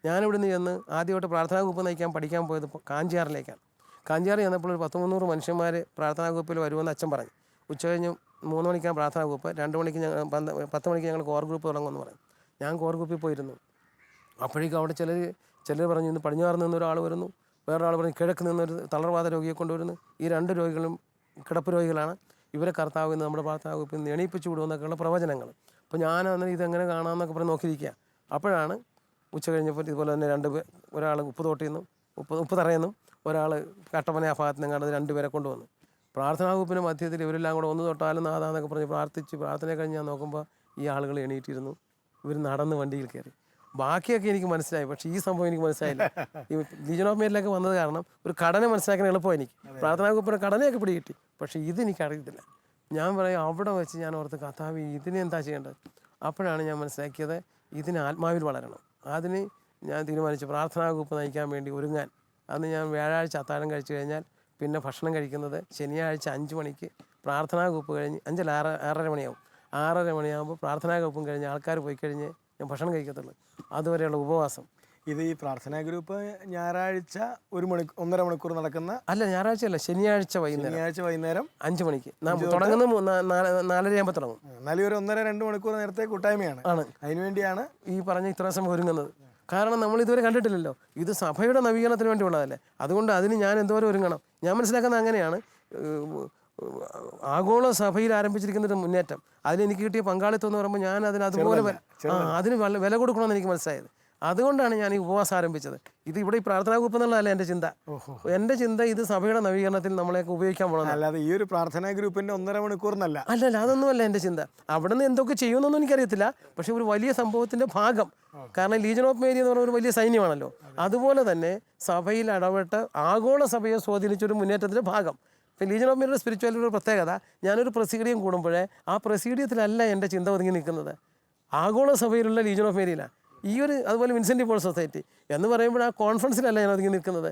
ഞാനിവിടെ നിന്ന് ചെന്ന് ആദ്യമായിട്ട് പ്രാർത്ഥനാ ഗ്രൂപ്പ് നയിക്കാൻ പഠിക്കാൻ പോയത് കാഞ്ചിയാറിലേക്കാണ്. കാഞ്ചിയാറ് ചെന്നപ്പോൾ ഒരു 200-300 മനുഷ്യന്മാർ പ്രാർത്ഥനാ ഗ്രൂപ്പിൽ വരുമെന്ന് അച്ഛൻ പറഞ്ഞു. ഉച്ചകഴിഞ്ഞ് 3 മണിക്കാണ് പ്രാർത്ഥനാ ഗ്രൂപ്പ്, 2 മണിക്ക് 10 മണിക്ക് ഞങ്ങൾ കോർ ഗ്രൂപ്പ് തുടങ്ങുമെന്ന് പറഞ്ഞു. ഞാൻ കോർ ഗ്രൂപ്പിൽ പോയിരുന്നു. അപ്പോഴേക്കും അവിടെ ചിലർ പറഞ്ഞു ഇന്ന് പടിഞ്ഞാറ് നിന്നൊരാൾ വരുന്നു, വേറൊരാൾ പറഞ്ഞു കിഴക്ക് നിന്നൊരു തളർവാദ രോഗിയെ കൊണ്ടുവരുന്നു. ഈ 2 രോഗികളും കിടപ്പ് രോഗികളാണ്. ഇവരെ കർത്താവ് ഇന്ന് നമ്മുടെ പ്രാർത്ഥനാ ഗ്രൂപ്പിൽ നിന്ന് എണീപ്പിച്ചു വിടുമെന്നൊക്കെയുള്ള പ്രവചനങ്ങൾ. അപ്പോൾ ഞാൻ അന്നേരം ഇതെങ്ങനെ കാണാമെന്നൊക്കെ പറഞ്ഞ് നോക്കിയിരിക്കുക. അപ്പോഴാണ് ഉച്ച കഴിഞ്ഞപ്പോൾ ഇതുപോലെ തന്നെ 2 പേർ, ഒരാൾ ഉപ്പ് തോട്ടിൽ നിന്നും ഉപ്പ് തറയുന്നു, ഒരാൾ കട്ടപ്പന ആ ഭാഗത്ത് നിന്നാണ് 2 പേരെ കൊണ്ടുവന്നു. പ്രാർത്ഥനാ ഗ്രൂപ്പിന് മധ്യത്തിൽ ഇവരെല്ലാം കൂടെ ഒന്ന് തൊട്ടാലും നാദാന്നൊക്കെ പറഞ്ഞ് പ്രാർത്ഥന കഴിഞ്ഞ് ഞാൻ നോക്കുമ്പോൾ ഈ ആളുകൾ എണീറ്റിരുന്നു. ഇവർ നടന്ന് വണ്ടിയിൽ കയറി. ബാക്കിയൊക്കെ എനിക്ക് മനസ്സിലായി, പക്ഷേ ഈ സംഭവം എനിക്ക് മനസ്സിലായില്ല. ഈ ലീജൻ ഓഫ് മേരിലേക്ക് വന്നത് കാരണം ഒരു ഘടന മനസ്സിലാക്കാൻ എളുപ്പം എനിക്ക്. പ്രാർത്ഥനാ ഗ്രൂപ്പിന് ഘടനയൊക്കെ പിടികിട്ടി, പക്ഷേ ഇതെനിക്ക് അറിയത്തില്ല. ഞാൻ പറയും അവിടെ വെച്ച് ഞാൻ ഓർത്ത് കർത്താവേ ഇതിനെന്താ ചെയ്യേണ്ടത്. അപ്പോഴാണ് ഞാൻ മനസ്സിലാക്കിയത് ഇതിന് ആത്മാവിൽ വളരണം. അതിന് ഞാൻ തീരുമാനിച്ചു പ്രാർത്ഥനാ ഗ്രൂപ്പ് നയിക്കാൻ വേണ്ടി ഒരുങ്ങാൻ. അന്ന് ഞാൻ വ്യാഴാഴ്ച അത്താഴം കഴിച്ചു കഴിഞ്ഞാൽ പിന്നെ ഭക്ഷണം കഴിക്കുന്നത് ശനിയാഴ്ച 5 മണിക്ക് പ്രാർത്ഥനാ ഗ്രൂപ്പ് കഴിഞ്ഞ് 6:30 മണിയാവും. 6:30 മണിയാകുമ്പോൾ പ്രാർത്ഥനാ ഗ്രൂപ്പും കഴിഞ്ഞ് ആൾക്കാർ പോയി കഴിഞ്ഞ് ഞാൻ ഭക്ഷണം കഴിക്കത്തുള്ളൂ. അതുവരെയുള്ള ഉപവാസം. ഇത് ഈ പ്രാർത്ഥനാ ഗ്രൂപ്പ് ഞായറാഴ്ച 1.5 മണിക്കൂർ നടക്കുന്ന അല്ല, ഞായറാഴ്ചയല്ല, ശനിയാഴ്ച വൈകുന്നേരം 5 മണിക്ക് തുടങ്ങുന്നത് 4:30 ആകുമ്പോൾ തുടങ്ങും. എന്നാലും ഒരു 1.5-2 മണിക്കൂർ നേരത്തെ കൂട്ടായ്മയാണ്. അതിനുവേണ്ടിയാണ് ഈ പറഞ്ഞ ഇത്ര സമയം ഒരുങ്ങുന്നത്. കാരണം നമ്മൾ ഇതുവരെ കണ്ടിട്ടില്ലല്ലോ. ഇത് സഭയുടെ നവീകരണത്തിന് വേണ്ടിയുള്ളതല്ലേ. അതുകൊണ്ട് അതിന് ഞാൻ എന്തോരം ഒരുങ്ങണം. ഞാൻ മനസ്സിലാക്കുന്നത് അങ്ങനെയാണ്. ആഗോള സഭയിൽ ആരംഭിച്ചിരിക്കുന്ന ഒരു മുന്നേറ്റം, അതിലെനിക്ക് കിട്ടിയ പങ്കാളിത്തം എന്ന് പറയുമ്പോൾ ഞാൻ അതുപോലെ അതിന് വില കൊടുക്കണമെന്ന് എനിക്ക് മനസ്സിലായത്. അതുകൊണ്ടാണ് ഞാൻ ഈ ഉപവാസം ആരംഭിച്ചത്. ഇത് ഇവിടെ ഈ പ്രാർത്ഥനാ ഗ്രൂപ്പ് എന്നുള്ളതല്ല എൻ്റെ ചിന്ത. എൻ്റെ ചിന്ത ഇത് സഭയുടെ നവീകരണത്തിൽ നമ്മളെയൊക്കെ ഉപയോഗിക്കാൻ പോകണം. അല്ലാതെ ഈ ഒരു പ്രാർത്ഥനാ ഗ്രൂപ്പിന്റെ 1.5 മണിക്കൂറിനല്ല. അല്ലല്ല, അതൊന്നുമല്ല എൻ്റെ ചിന്ത. അവിടെ നിന്ന് എന്തൊക്കെ ചെയ്യുമെന്നൊന്നും എനിക്കറിയത്തില്ല, പക്ഷെ ഒരു വലിയ സംഭവത്തിൻ്റെ ഭാഗം. കാരണം ലീജൻ ഓഫ് മേരി എന്ന് പറഞ്ഞ ഒരു വലിയ സൈന്യമാണല്ലോ. അതുപോലെ തന്നെ സഭയിൽ ഇടപെട്ട് ആഗോള സഭയെ സ്വാധീനിച്ചൊരു മുന്നേറ്റത്തിൻ്റെ ഭാഗം. ഇപ്പം ലീജൻ ഓഫ് മേരിയുടെ സ്പിരിച്വാലിറ്റിയുടെ പ്രത്യേകത, ഞാനൊരു പ്രസീഡിയം കൂടുമ്പോഴേ ആ പ്രസീഡിയത്തിലല്ല എൻ്റെ ചിന്ത ഒതുങ്ങി നിൽക്കുന്നത്, ആഗോള സഭയിലുള്ള ലീജൻ ഓഫ് മേരിയിലാണ്. അതുപോലെ വിൻസെൻ്റ് പോൾ സൊസൈറ്റി എന്ന് പറയുമ്പോൾ ആ കോൺഫറൻസിലല്ല ഞാൻ ഒതുങ്ങി നിൽക്കുന്നത്,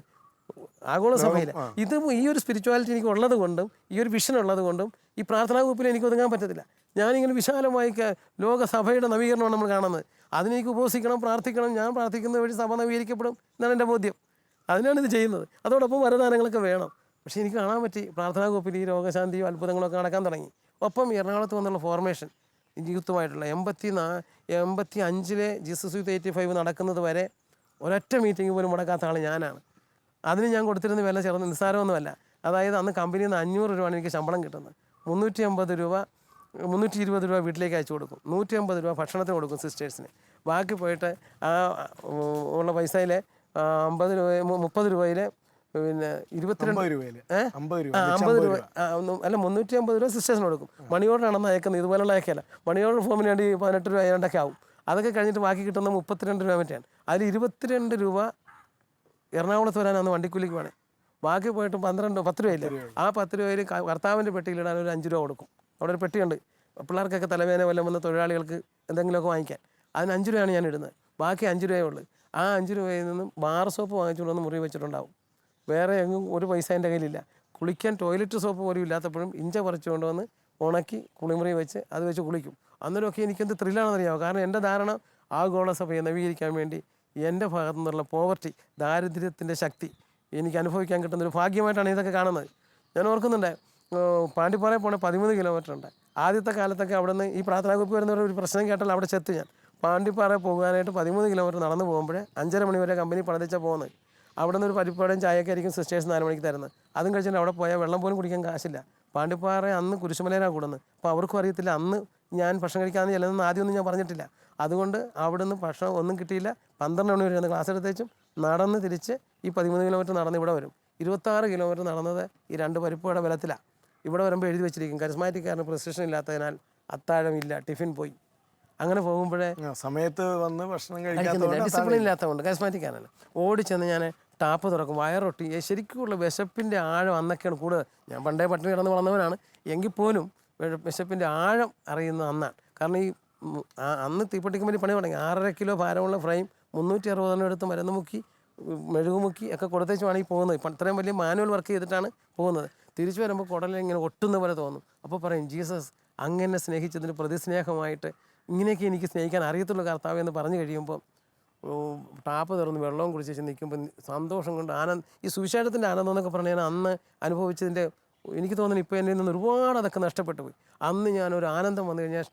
ആഗോള സഭയിൽ. ഇത് ഈ ഒരു സ്പിരിച്വാലിറ്റി എനിക്ക് ഉള്ളത് കൊണ്ടും ഈ ഒരു വിഷൻ ഉള്ളത് കൊണ്ടും ഈ പ്രാർത്ഥനാ ഗ്രൂപ്പിൽ എനിക്ക് ഒതുങ്ങാൻ പറ്റത്തില്ല. ഞാനിങ്ങനെ വിശാലമായി ലോകസഭയുടെ നവീകരണമാണ് നമ്മൾ കാണുന്നത്. അതിനെനിക്ക് ഉപവസിക്കണം, പ്രാർത്ഥിക്കണം. ഞാൻ പ്രാർത്ഥിക്കുന്ന വഴി സഭ നവീകരിക്കപ്പെടും എന്നാണ് എൻ്റെ ബോധ്യം. അതിനാണ് ഇത് ചെയ്യുന്നത്. അതോടൊപ്പം വരദാനങ്ങളൊക്കെ വേണം. പക്ഷേ എനിക്ക് കാണാൻ പറ്റി പ്രാർത്ഥനാ ഗ്രൂപ്പിൽ ഈ രോഗശാന്തിയും അത്ഭുതങ്ങളൊക്കെ നടക്കാൻ തുടങ്ങി. ഒപ്പം എറണാകുളത്ത് വന്നുള്ള ഫോർമേഷൻ യൂത്തുമായിട്ടുള്ള 85 ജീസസ് യൂത്ത് 85 നടക്കുന്നത് വരെ ഒരൊറ്റ മീറ്റിംഗ് പോലും മുടക്കാത്ത ആൾ ഞാനാണ്. അതിന് ഞാൻ കൊടുത്തിരുന്ന വില ചേർന്ന് നിസ്സാരമൊന്നുമല്ല. അതായത് അന്ന് കമ്പനിയിൽ നിന്ന് 500 രൂപയാണ് എനിക്ക് ശമ്പളം കിട്ടുന്നത്. 320 രൂപ വീട്ടിലേക്ക് അയച്ചു കൊടുക്കും. 150 രൂപ ഭക്ഷണത്തിന് കൊടുക്കും സിസ്റ്റേഴ്സിന്. ബാക്കി പോയിട്ട് ആ ഉള്ള പൈസയിൽ 50 രൂപ 30 രൂപയിൽ പിന്നെ 22 രൂപ 50 രൂപ അല്ല 350 രൂപ സിസ്റ്റേഴ്സിന് കൊടുക്കും. മണി ഓർഡറാണെന്ന് അയക്കുന്നത്, ഇതുപോലുള്ള അയക്കല്ല. മണി ഓർഡർ ഫോമിന് വേണ്ടി 18 രൂപ ഏതാണ്ടൊക്കെ ആവും. അതൊക്കെ കഴിഞ്ഞിട്ട് ബാക്കി കിട്ടുന്ന 32 രൂപ മറ്റാണ്. അതിൽ 22 രൂപ എറണാകുളത്ത് വരാനാണ് വണ്ടിക്കൂലിക്ക് വേണേ. ബാക്കി പോയിട്ട് 10 രൂപയില്ല. ആ 10 രൂപയിൽ കർത്താവിൻ്റെ പെട്ടിയിലിടാൻ ഒരു 5 രൂപ കൊടുക്കും. അവിടെ ഒരു പെട്ടിയുണ്ട്, പിള്ളേർക്കൊക്കെ തലവേദന വല്ലതും വന്ന തൊഴിലാളികൾക്ക് എന്തെങ്കിലുമൊക്കെ വാങ്ങിക്കാൻ. അതിന് 5 രൂപയാണ് ഞാൻ ഇടുന്നത്. ബാക്കി 5 രൂപയേ ഉള്ളൂ. ആ 5 രൂപയിൽ നിന്നും ബാർ സോപ്പ് വാങ്ങിച്ചുകൊണ്ടൊന്ന് മുറി വെച്ചിട്ടുണ്ടാവും. വേറെ എങ്ങും ഒരു പൈസ എൻ്റെ കയ്യിലില്ല. കുളിക്കാൻ ടോയ്ലറ്റ് സോപ്പ് പോലും ഇല്ലാത്തപ്പോഴും ഇഞ്ച പറിച്ചു കൊണ്ടുവന്ന് ഉണക്കി കുളിമുറി വെച്ച് അത് വെച്ച് കുളിക്കും. അന്നേരമൊക്കെ എനിക്കെന്ത് ത്രില്ലാണെന്നറിയാമോ. കാരണം എൻ്റെ ധാരണ ആഗോള സഭയെ നവീകരിക്കാൻ വേണ്ടി എൻ്റെ ഭാഗത്തു നിന്നുള്ള പോവർട്ടി, ദാരിദ്ര്യത്തിൻ്റെ ശക്തി എനിക്ക് അനുഭവിക്കാൻ കിട്ടുന്നൊരു ഭാഗ്യമായിട്ടാണ് ഇതൊക്കെ കാണുന്നത്. ഞാൻ ഓർക്കുന്നുണ്ട്, പാണ്ടിപ്പാറയിൽ പോണേ 13 കിലോമീറ്റർ ഉണ്ട്. ആദ്യത്തെ കാലത്തൊക്കെ അവിടെ നിന്ന് ഈ പ്രാർത്ഥനാ ഗ്രൂപ്പ് വരുന്നവർ ഒരു പ്രശ്നം കേട്ടാൽ അവിടെ ചെത്ത് ഞാൻ പാണ്ടിപ്പാറ പോകാനായിട്ട് 13 കിലോമീറ്റർ നടന്നു പോകുമ്പോൾ 5:30 മണി വരെ കമ്പനി പണിതിച്ചാൽ പോകുന്നത്. അവിടെ നിന്ന് ഒരു പരിപ്പടയും ചായയൊക്കെ ആയിരിക്കും സിസ്റ്റേഴ്സ് 4 മണിക്ക് തരുന്നത്. അതും കഴിച്ചിട്ട് അവിടെ പോയാൽ വെള്ളം പോലും കുടിക്കാൻ കാശില്ല. പാണ്ടിപ്പാറ അന്ന് കുരിശുമലയിലാണ് കൂടുന്നത്. അപ്പോൾ അവർക്കും അറിയത്തില്ല അന്ന് ഞാൻ ഭക്ഷണം കഴിക്കാമെന്ന് ചെല്ലുന്നത് ആദ്യമൊന്നും ഞാൻ പറഞ്ഞിട്ടില്ല. അതുകൊണ്ട് അവിടെ നിന്ന് ഭക്ഷണം ഒന്നും കിട്ടിയില്ല. 12 മണി വരെ ക്ലാസ് എടുത്തേച്ചും നടന്ന് തിരിച്ച് ഈ 13 കിലോമീറ്റർ നടന്ന് ഇവിടെ വരും. 26 കിലോമീറ്റർ നടന്നത് ഈ 2 പരിപ്പുവട ബലത്തിലാണ്. ഇവിടെ വരുമ്പോൾ എഴുതി വെച്ചിരിക്കും കരിസ്മാറ്റിക്കാരന് പ്രിസ്ക്രിപ്ഷൻ ഇല്ലാത്തതിനാൽ അത്താഴമില്ല, ടിഫിൻ പോയി. അങ്ങനെ പോകുമ്പോഴേ സമയത്ത് വന്ന് ഭക്ഷണം കഴിക്കുന്നില്ല, കഴിക്കാത്ത ഡിസിപ്ലിൻ ഇല്ലാത്തതുകൊണ്ട് കരിസ്മാറ്റിക്കാരനാണ്. ഓടിച്ചെന്ന് ഞാൻ ടാപ്പ് തുറക്കും, വയറൊട്ടി. ശരിക്കുള്ള വിശപ്പിൻ്റെ ആഴം അന്നൊക്കെയാണ് കൂടുതൽ. ഞാൻ പണ്ടേ പട്ടിണി കിടന്ന് വളർന്നവനാണ്. എങ്കിൽ പോലും വിശപ്പിൻ്റെ ആഴം അറിയുന്നത് അന്നാണ്. കാരണം ഈ അന്ന് തീപ്പെട്ടിക്ക് വേണ്ടി പണി തുടങ്ങി. 6.5 കിലോ ഭാരമുള്ള ഫ്രെയിം 360 എടുത്ത് മരുന്ന് മുക്കി മെഴുകുമുക്കി ഒക്കെ കൊടുത്തേച്ചുമാണ് ഈ പോകുന്നത്. ഇപ്പം ഇത്രയും വലിയ മാനുവൽ വർക്ക് ചെയ്തിട്ടാണ് പോകുന്നത്. തിരിച്ചു വരുമ്പോൾ കുടലിൽ ഇങ്ങനെ ഒട്ടുന്ന പോലെ തോന്നും. അപ്പോൾ പറയും, ജീസസ് അങ്ങനെ സ്നേഹിച്ചതിന് പ്രതിസ്നേഹമായിട്ട് ഇങ്ങനെയൊക്കെ എനിക്ക് സ്നേഹിക്കാൻ അറിയത്തുള്ളൂ കർത്താവ് എന്ന് പറഞ്ഞു കഴിയുമ്പോൾ ടാപ്പ് തുറന്ന് വെള്ളവും കുടിച്ച് നിൽക്കുമ്പോൾ സന്തോഷം കൊണ്ട് ഈ സുവിശേഷത്തിൻ്റെ ആനന്ദം എന്നൊക്കെ പറഞ്ഞാൽ അന്ന് അനുഭവിച്ചതിൻ്റെ എനിക്ക് തോന്നുന്നു ഇപ്പോൾ എന്നിൽ നിന്ന് ഒരുപാട് അതൊക്കെ നഷ്ടപ്പെട്ടു പോയി. അന്ന് ഞാനൊരു ആനന്ദം വന്നു കഴിഞ്ഞാൽ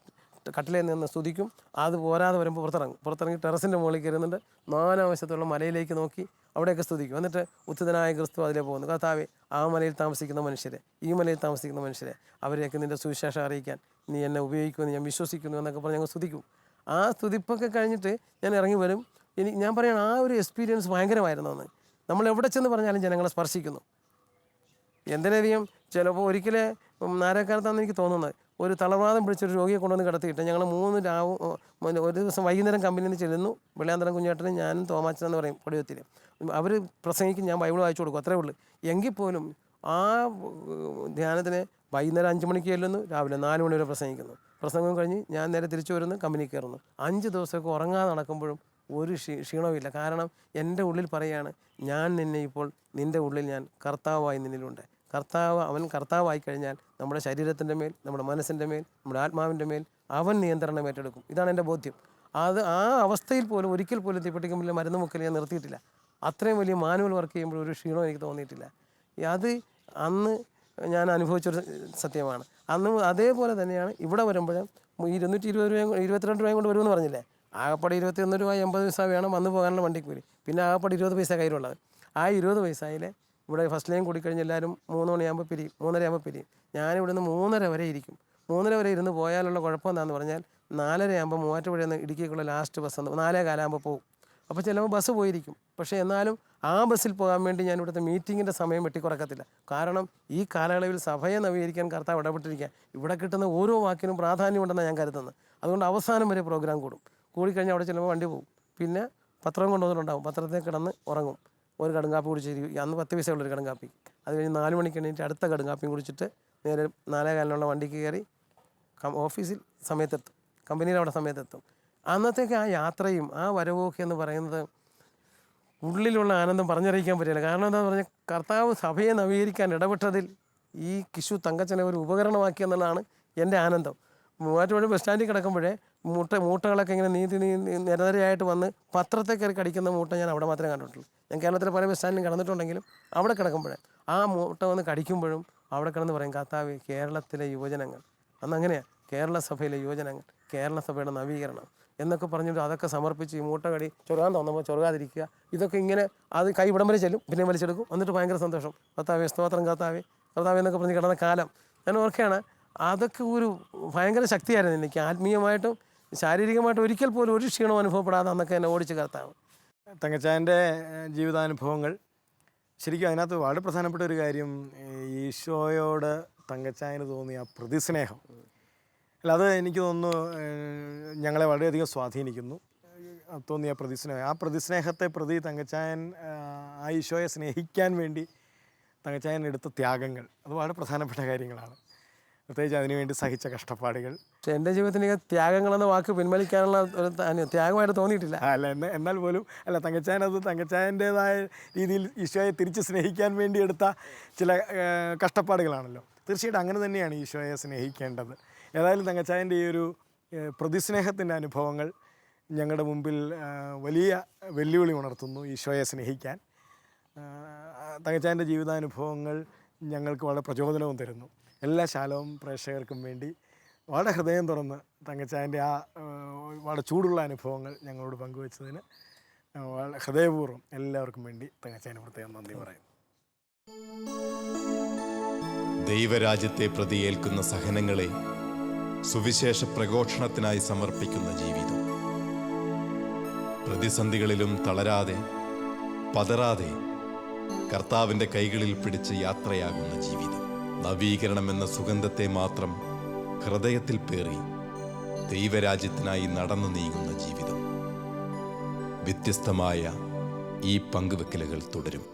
കട്ടിലയിൽ നിന്ന് സ്തുതിക്കും. അത് പോരാതെ വരുമ്പോൾ പുറത്തിറങ്ങി ടെറസിൻ്റെ മുകളിൽ കയറുന്നുണ്ട്. 4 വശത്തുള്ള മലയിലേക്ക് നോക്കി അവിടെയൊക്കെ സ്തുതിക്കും. എന്നിട്ട് ഉത്തിതനായ ക്രിസ്തു അതിലേ പോകുന്നു. കർത്താവേ, ആ മലയിൽ താമസിക്കുന്ന മനുഷ്യരെ, ഈ മലയിൽ താമസിക്കുന്ന മനുഷ്യരെ, അവരെയൊക്കെ നിൻ്റെ സുവിശേഷം അറിയിക്കാൻ നീ എന്നെ ഉപയോഗിക്കുമെന്ന് ഞാൻ വിശ്വസിക്കുന്നു എന്നൊക്കെ പറഞ്ഞ് ഞങ്ങൾ സ്തുതിക്കും. ആ സ്തുതിപ്പൊക്കെ കഴിഞ്ഞിട്ട് ഞാൻ ഇറങ്ങി വരും. ഞാൻ പറയണം, ആ ഒരു എക്സ്പീരിയൻസ് ഭയങ്കരമായിരുന്നു അന്ന്. നമ്മൾ എവിടെ ചെന്ന് പറഞ്ഞാലും ജനങ്ങളെ സ്പർശിക്കുന്നു. എന്തിനധികം ചിലപ്പോൾ ഒരിക്കലേ നാരക്കാലത്താണെന്ന് എനിക്ക് തോന്നുന്നത്, ഒരു തളർവാദം പിടിച്ചൊരു രോഗിയെ കൊണ്ടുവന്ന് കിടത്തിയിട്ട് ഞങ്ങൾ 3 രാവും ഒരു ദിവസം വൈകുന്നേരം കമ്പനിയിൽ നിന്ന് ചെല്ലുന്നു. വെള്ളിയാന്തരം കുഞ്ഞേട്ടനും ഞാനും തോമാച്ചൻ എന്ന് പറയും പൊടിയത്തിൽ. അവർ പ്രസംഗിക്കും, ഞാൻ ബൈബിൾ വായിച്ചു കൊടുക്കും, അത്രേ ഉള്ളൂ. എങ്കിൽ പോലും ആ ധ്യാനത്തിന് വൈകുന്നേരം 5 മണിക്ക് ചെല്ലുന്നു, രാവിലെ 4 മണി വരെ പ്രസംഗിക്കുന്നു. പ്രസംഗം കഴിഞ്ഞ് ഞാൻ നേരെ തിരിച്ചു വരുന്നു, കമ്പനിയിൽ കയറുന്നു. 5 ദിവസമൊക്കെ ഉറങ്ങാതെ നടക്കുമ്പോഴും ഒരു ക്ഷീണവുമില്ല. കാരണം എൻ്റെ ഉള്ളിൽ പറയുകയാണ്, ഞാൻ നിന്നെ ഇപ്പോൾ നിൻ്റെ ഉള്ളിൽ ഞാൻ കർത്താവായി നിന്നിലുണ്ട്. അവൻ കർത്താവായി കഴിഞ്ഞാൽ നമ്മുടെ ശരീരത്തിൻ്റെ മേൽ, നമ്മുടെ മനസ്സിൻ്റെ മേൽ, നമ്മുടെ ആത്മാവിൻ്റെ മേൽ അവൻ നിയന്ത്രണം ഏറ്റെടുക്കും. ഇതാണ് എൻ്റെ ബോധ്യം. ആ അവസ്ഥയിൽ പോലും ഒരിക്കൽ പോലും തീപ്പെട്ടിക്കുമ്പിൽ മരുന്ന് മുക്കൽ ഞാൻ നിർത്തിയിട്ടില്ല. അത്രയും വലിയ മാനുവൽ വർക്ക് ചെയ്യുമ്പോൾ ഒരു ക്ഷീണവും എനിക്ക് തോന്നിയിട്ടില്ല. അത് അന്ന് ഞാൻ അനുഭവിച്ചൊരു സത്യമാണ്. അന്ന് അതേപോലെ തന്നെയാണ് ഇവിടെ വരുമ്പോഴും 220 രൂപയും 22 രൂപയും കൊണ്ട് വരുമെന്ന് പറഞ്ഞില്ലേ. ആകപ്പാട് 21 രൂപ 80 പൈസ വേണം വന്ന് പോകാനുള്ള വണ്ടിക്ക് കൂലി. പിന്നെ ആകപ്പാട് 20 പൈസ കയ്യിലുള്ളത്. ആ 20 പൈസയിൽ ഇവിടെ ഫസ്റ്റ് ലൈൻ കൂടിക്കഴിഞ്ഞ് എല്ലാവരും 3 മണിയാകുമ്പോൾ പിരിയും, 3:30 ആകുമ്പോൾ പിരിയും. ഞാനിവിടെ നിന്ന് 3:30 വരെ ഇരിക്കും. 3:30 വരെ ഇരുന്ന് പോയാലുള്ള കുഴപ്പം എന്താണെന്ന് പറഞ്ഞാൽ 4:30 ആകുമ്പോൾ മൂവാറ്റുപുഴയിൽ നിന്ന് ഇടുക്കിക്കുള്ള ലാസ്റ്റ് ബസ് 4:15 ആകുമ്പോൾ പോകും. അപ്പോൾ ചിലപ്പോൾ ബസ് പോയിരിക്കും. പക്ഷേ എന്നാലും ആ ബസ്സിൽ പോകാൻ വേണ്ടി ഞാൻ ഇവിടുത്തെ മീറ്റിങ്ങിൻ്റെ സമയം വെട്ടിക്കുറക്കത്തില്ല. കാരണം ഈ കാലയളവിൽ സഭയെ നവീകരിക്കാൻ കർത്താവ് ഇടപെട്ടിരിക്കുക. ഇവിടെ കിട്ടുന്ന ഓരോ വാക്കിനും പ്രാധാന്യമുണ്ടെന്നാണ് ഞാൻ കരുതുന്നത്. അതുകൊണ്ട് അവസാനം വരെ പ്രോഗ്രാം കൂടിക്കഴിഞ്ഞാൽ അവിടെ ചിലപ്പോൾ വണ്ടി പോകും. പിന്നെ പത്രം കൊണ്ടുവന്നിട്ടുണ്ടാവും, പത്രത്തിൽ കിടന്ന് ഉറങ്ങും. ഒരു കടുങ്കാപ്പി കുടിച്ചിരിക്കും. അന്ന് 10 പൈസയുള്ളൊരു കടുങ്കാപ്പി. അത് കഴിഞ്ഞ് 4 മണിക്ക് എണീറ്റ് അടുത്ത കടുങ്കാപ്പിയും കുടിച്ചിട്ട് നേരെ 4:15 വണ്ടിക്ക് കയറി ഓഫീസിൽ സമയത്തെത്തും, കമ്പനിയിൽ അവിടെ സമയത്തെത്തും. അന്നത്തേക്ക് ആ യാത്രയും ആ വരവൊക്കെ എന്ന് പറയുന്നത് ഉള്ളിലുള്ള ആനന്ദം പറഞ്ഞറിയിക്കാൻ പറ്റില്ല. കാരണം എന്താണെന്ന് പറഞ്ഞാൽ കർത്താവ് സഭയെ നവീകരിക്കാൻ ഇടപെട്ടതിൽ ഈ കിശു തങ്കച്ചനെ ഒരു ഉപകരണമാക്കി എന്നുള്ളതാണ് എൻ്റെ ആനന്ദം. മൂവാറ്റുപുഴ ബസ് സ്റ്റാൻഡിൽ കിടക്കുമ്പോഴേ മൂട്ടകളൊക്കെ ഇങ്ങനെ നീതി നിരനിരയായിട്ട് വന്ന് പത്രത്തെ കയറി കടിക്കുന്ന മൂട്ട ഞാൻ അവിടെ മാത്രമേ കണ്ടിട്ടുള്ളൂ. ഞാൻ കേരളത്തിലെ പല ബസ് സ്റ്റാൻഡിലും കിടന്നിട്ടുണ്ടെങ്കിലും അവിടെ കിടക്കുമ്പോഴേ ആ മൂട്ട വന്ന് കടിക്കുമ്പോഴും അവിടെ കിടന്ന് പറയും, കർത്താവേ, കേരളത്തിലെ യുവജനങ്ങൾ, അന്ന് അങ്ങനെയാണ്, കേരള സഭയിലെ യുവജനങ്ങൾ, കേരള സഭയുടെ നവീകരണം എന്നൊക്കെ പറഞ്ഞിട്ട് അതൊക്കെ സമർപ്പിച്ച് ഈ മൂട്ട കടി ചൊറുകാൻ തോന്നുമ്പോൾ ചൊറുകാതിരിക്കുക. ഇതൊക്കെ ഇങ്ങനെ അത് കൈ ഇവിടം വരെ ചെല്ലും, പിന്നെ വലിച്ചെടുക്കും. എന്നിട്ട് ഭയങ്കര സന്തോഷം, കർത്താവേ സ്തോത്രം, കർത്താവേ എന്നൊക്കെ പറഞ്ഞ് കിടന്ന കാലം ഞാൻ ഓർക്കുകയാണ്. അതൊക്കെ ഒരു ഭയങ്കര ശക്തിയായിരുന്നു എനിക്ക്. ആത്മീയമായിട്ടും ശാരീരികമായിട്ടും ഒരിക്കൽ പോലും ഒരു ക്ഷീണവും അനുഭവപ്പെടാതെ അന്നൊക്കെ എന്നെ ഓടിച്ച് കർത്താവ്. തങ്കച്ചായൻ്റെ ജീവിതാനുഭവങ്ങൾ ശരിക്കും അതിനകത്ത് വളരെ പ്രധാനപ്പെട്ട ഒരു കാര്യം, ഈശോയോട് തങ്കച്ചായന് തോന്നിയ പ്രതിസ്നേഹം. അല്ല, അത് എനിക്ക് തോന്നുന്നു ഞങ്ങളെ വളരെയധികം സ്വാധീനിക്കുന്നു. തോന്നിയ പ്രതിസ്നേഹം, ആ പ്രതിസ്നേഹത്തെ പ്രതി തങ്കച്ചായൻ ആ ഈശോയെ സ്നേഹിക്കാൻ വേണ്ടി തങ്കച്ചായൻ എടുത്ത ത്യാഗങ്ങൾ, അത് വളരെ പ്രധാനപ്പെട്ട കാര്യങ്ങളാണ്. പ്രത്യേകിച്ച് അതിനുവേണ്ടി സഹിച്ച കഷ്ടപ്പാടുകൾ. പക്ഷേ എൻ്റെ ജീവിതത്തിൽ എനിക്ക് ത്യാഗങ്ങളെന്ന വാക്ക് പിൻവലിക്കാനുള്ള ഒരു ത്യാഗമായിട്ട് തോന്നിയിട്ടില്ല. അല്ല, എന്നാൽ പോലും അല്ല, തങ്കച്ചായൻ അത് തങ്കച്ചായൻ്റേതായ രീതിയിൽ ഈശോയെ തിരിച്ച് സ്നേഹിക്കാൻ വേണ്ടി എടുത്ത ചില കഷ്ടപ്പാടുകളാണല്ലോ. തീർച്ചയായിട്ടും അങ്ങനെ തന്നെയാണ് ഈശോയെ സ്നേഹിക്കേണ്ടത്. ഏതായാലും തങ്കച്ചായൻ്റെ ഈ ഒരു പ്രതിസ്നേഹത്തിൻ്റെ അനുഭവങ്ങൾ ഞങ്ങളുടെ മുമ്പിൽ വലിയ വെല്ലുവിളി ഉണർത്തുന്നു ഈശോയെ സ്നേഹിക്കാൻ. തങ്കച്ചായൻ്റെ ജീവിതാനുഭവങ്ങൾ ഞങ്ങൾക്ക് വളരെ പ്രചോദനവും തരുന്നു. എല്ലാ ശാലോം പ്രേക്ഷകർക്കും വേണ്ടി വളരെ ഹൃദയം തുറന്ന് തങ്കച്ചായൻ്റെ ആ വളരെ ചൂടുള്ള അനുഭവങ്ങൾ ഞങ്ങളോട് പങ്കുവച്ചതിന് ഹൃദയപൂർവ്വം എല്ലാവർക്കും വേണ്ടി തങ്കച്ചായന് പ്രത്യേകം നന്ദി പറയുന്നു. ദൈവരാജ്യത്തെ പ്രതിയേൽക്കുന്ന സഹനങ്ങളെ സുവിശേഷ പ്രഘോഷണത്തിനായി സമർപ്പിക്കുന്ന ജീവിതം. പ്രതിസന്ധികളിലും തളരാതെ പതറാതെ കർത്താവിൻ്റെ കൈകളിൽ പിടിച്ച് യാത്രയാകുന്ന ജീവിതം. നവീകരണമെന്ന സുഗന്ധത്തെ മാത്രം ഹൃദയത്തിൽ പേറി ദൈവരാജ്യത്തിനായി നടന്നു നീങ്ങുന്ന ജീവിതം. വ്യത്യസ്തമായ ഈ പങ്കുവെക്കലുകൾ തുടരും.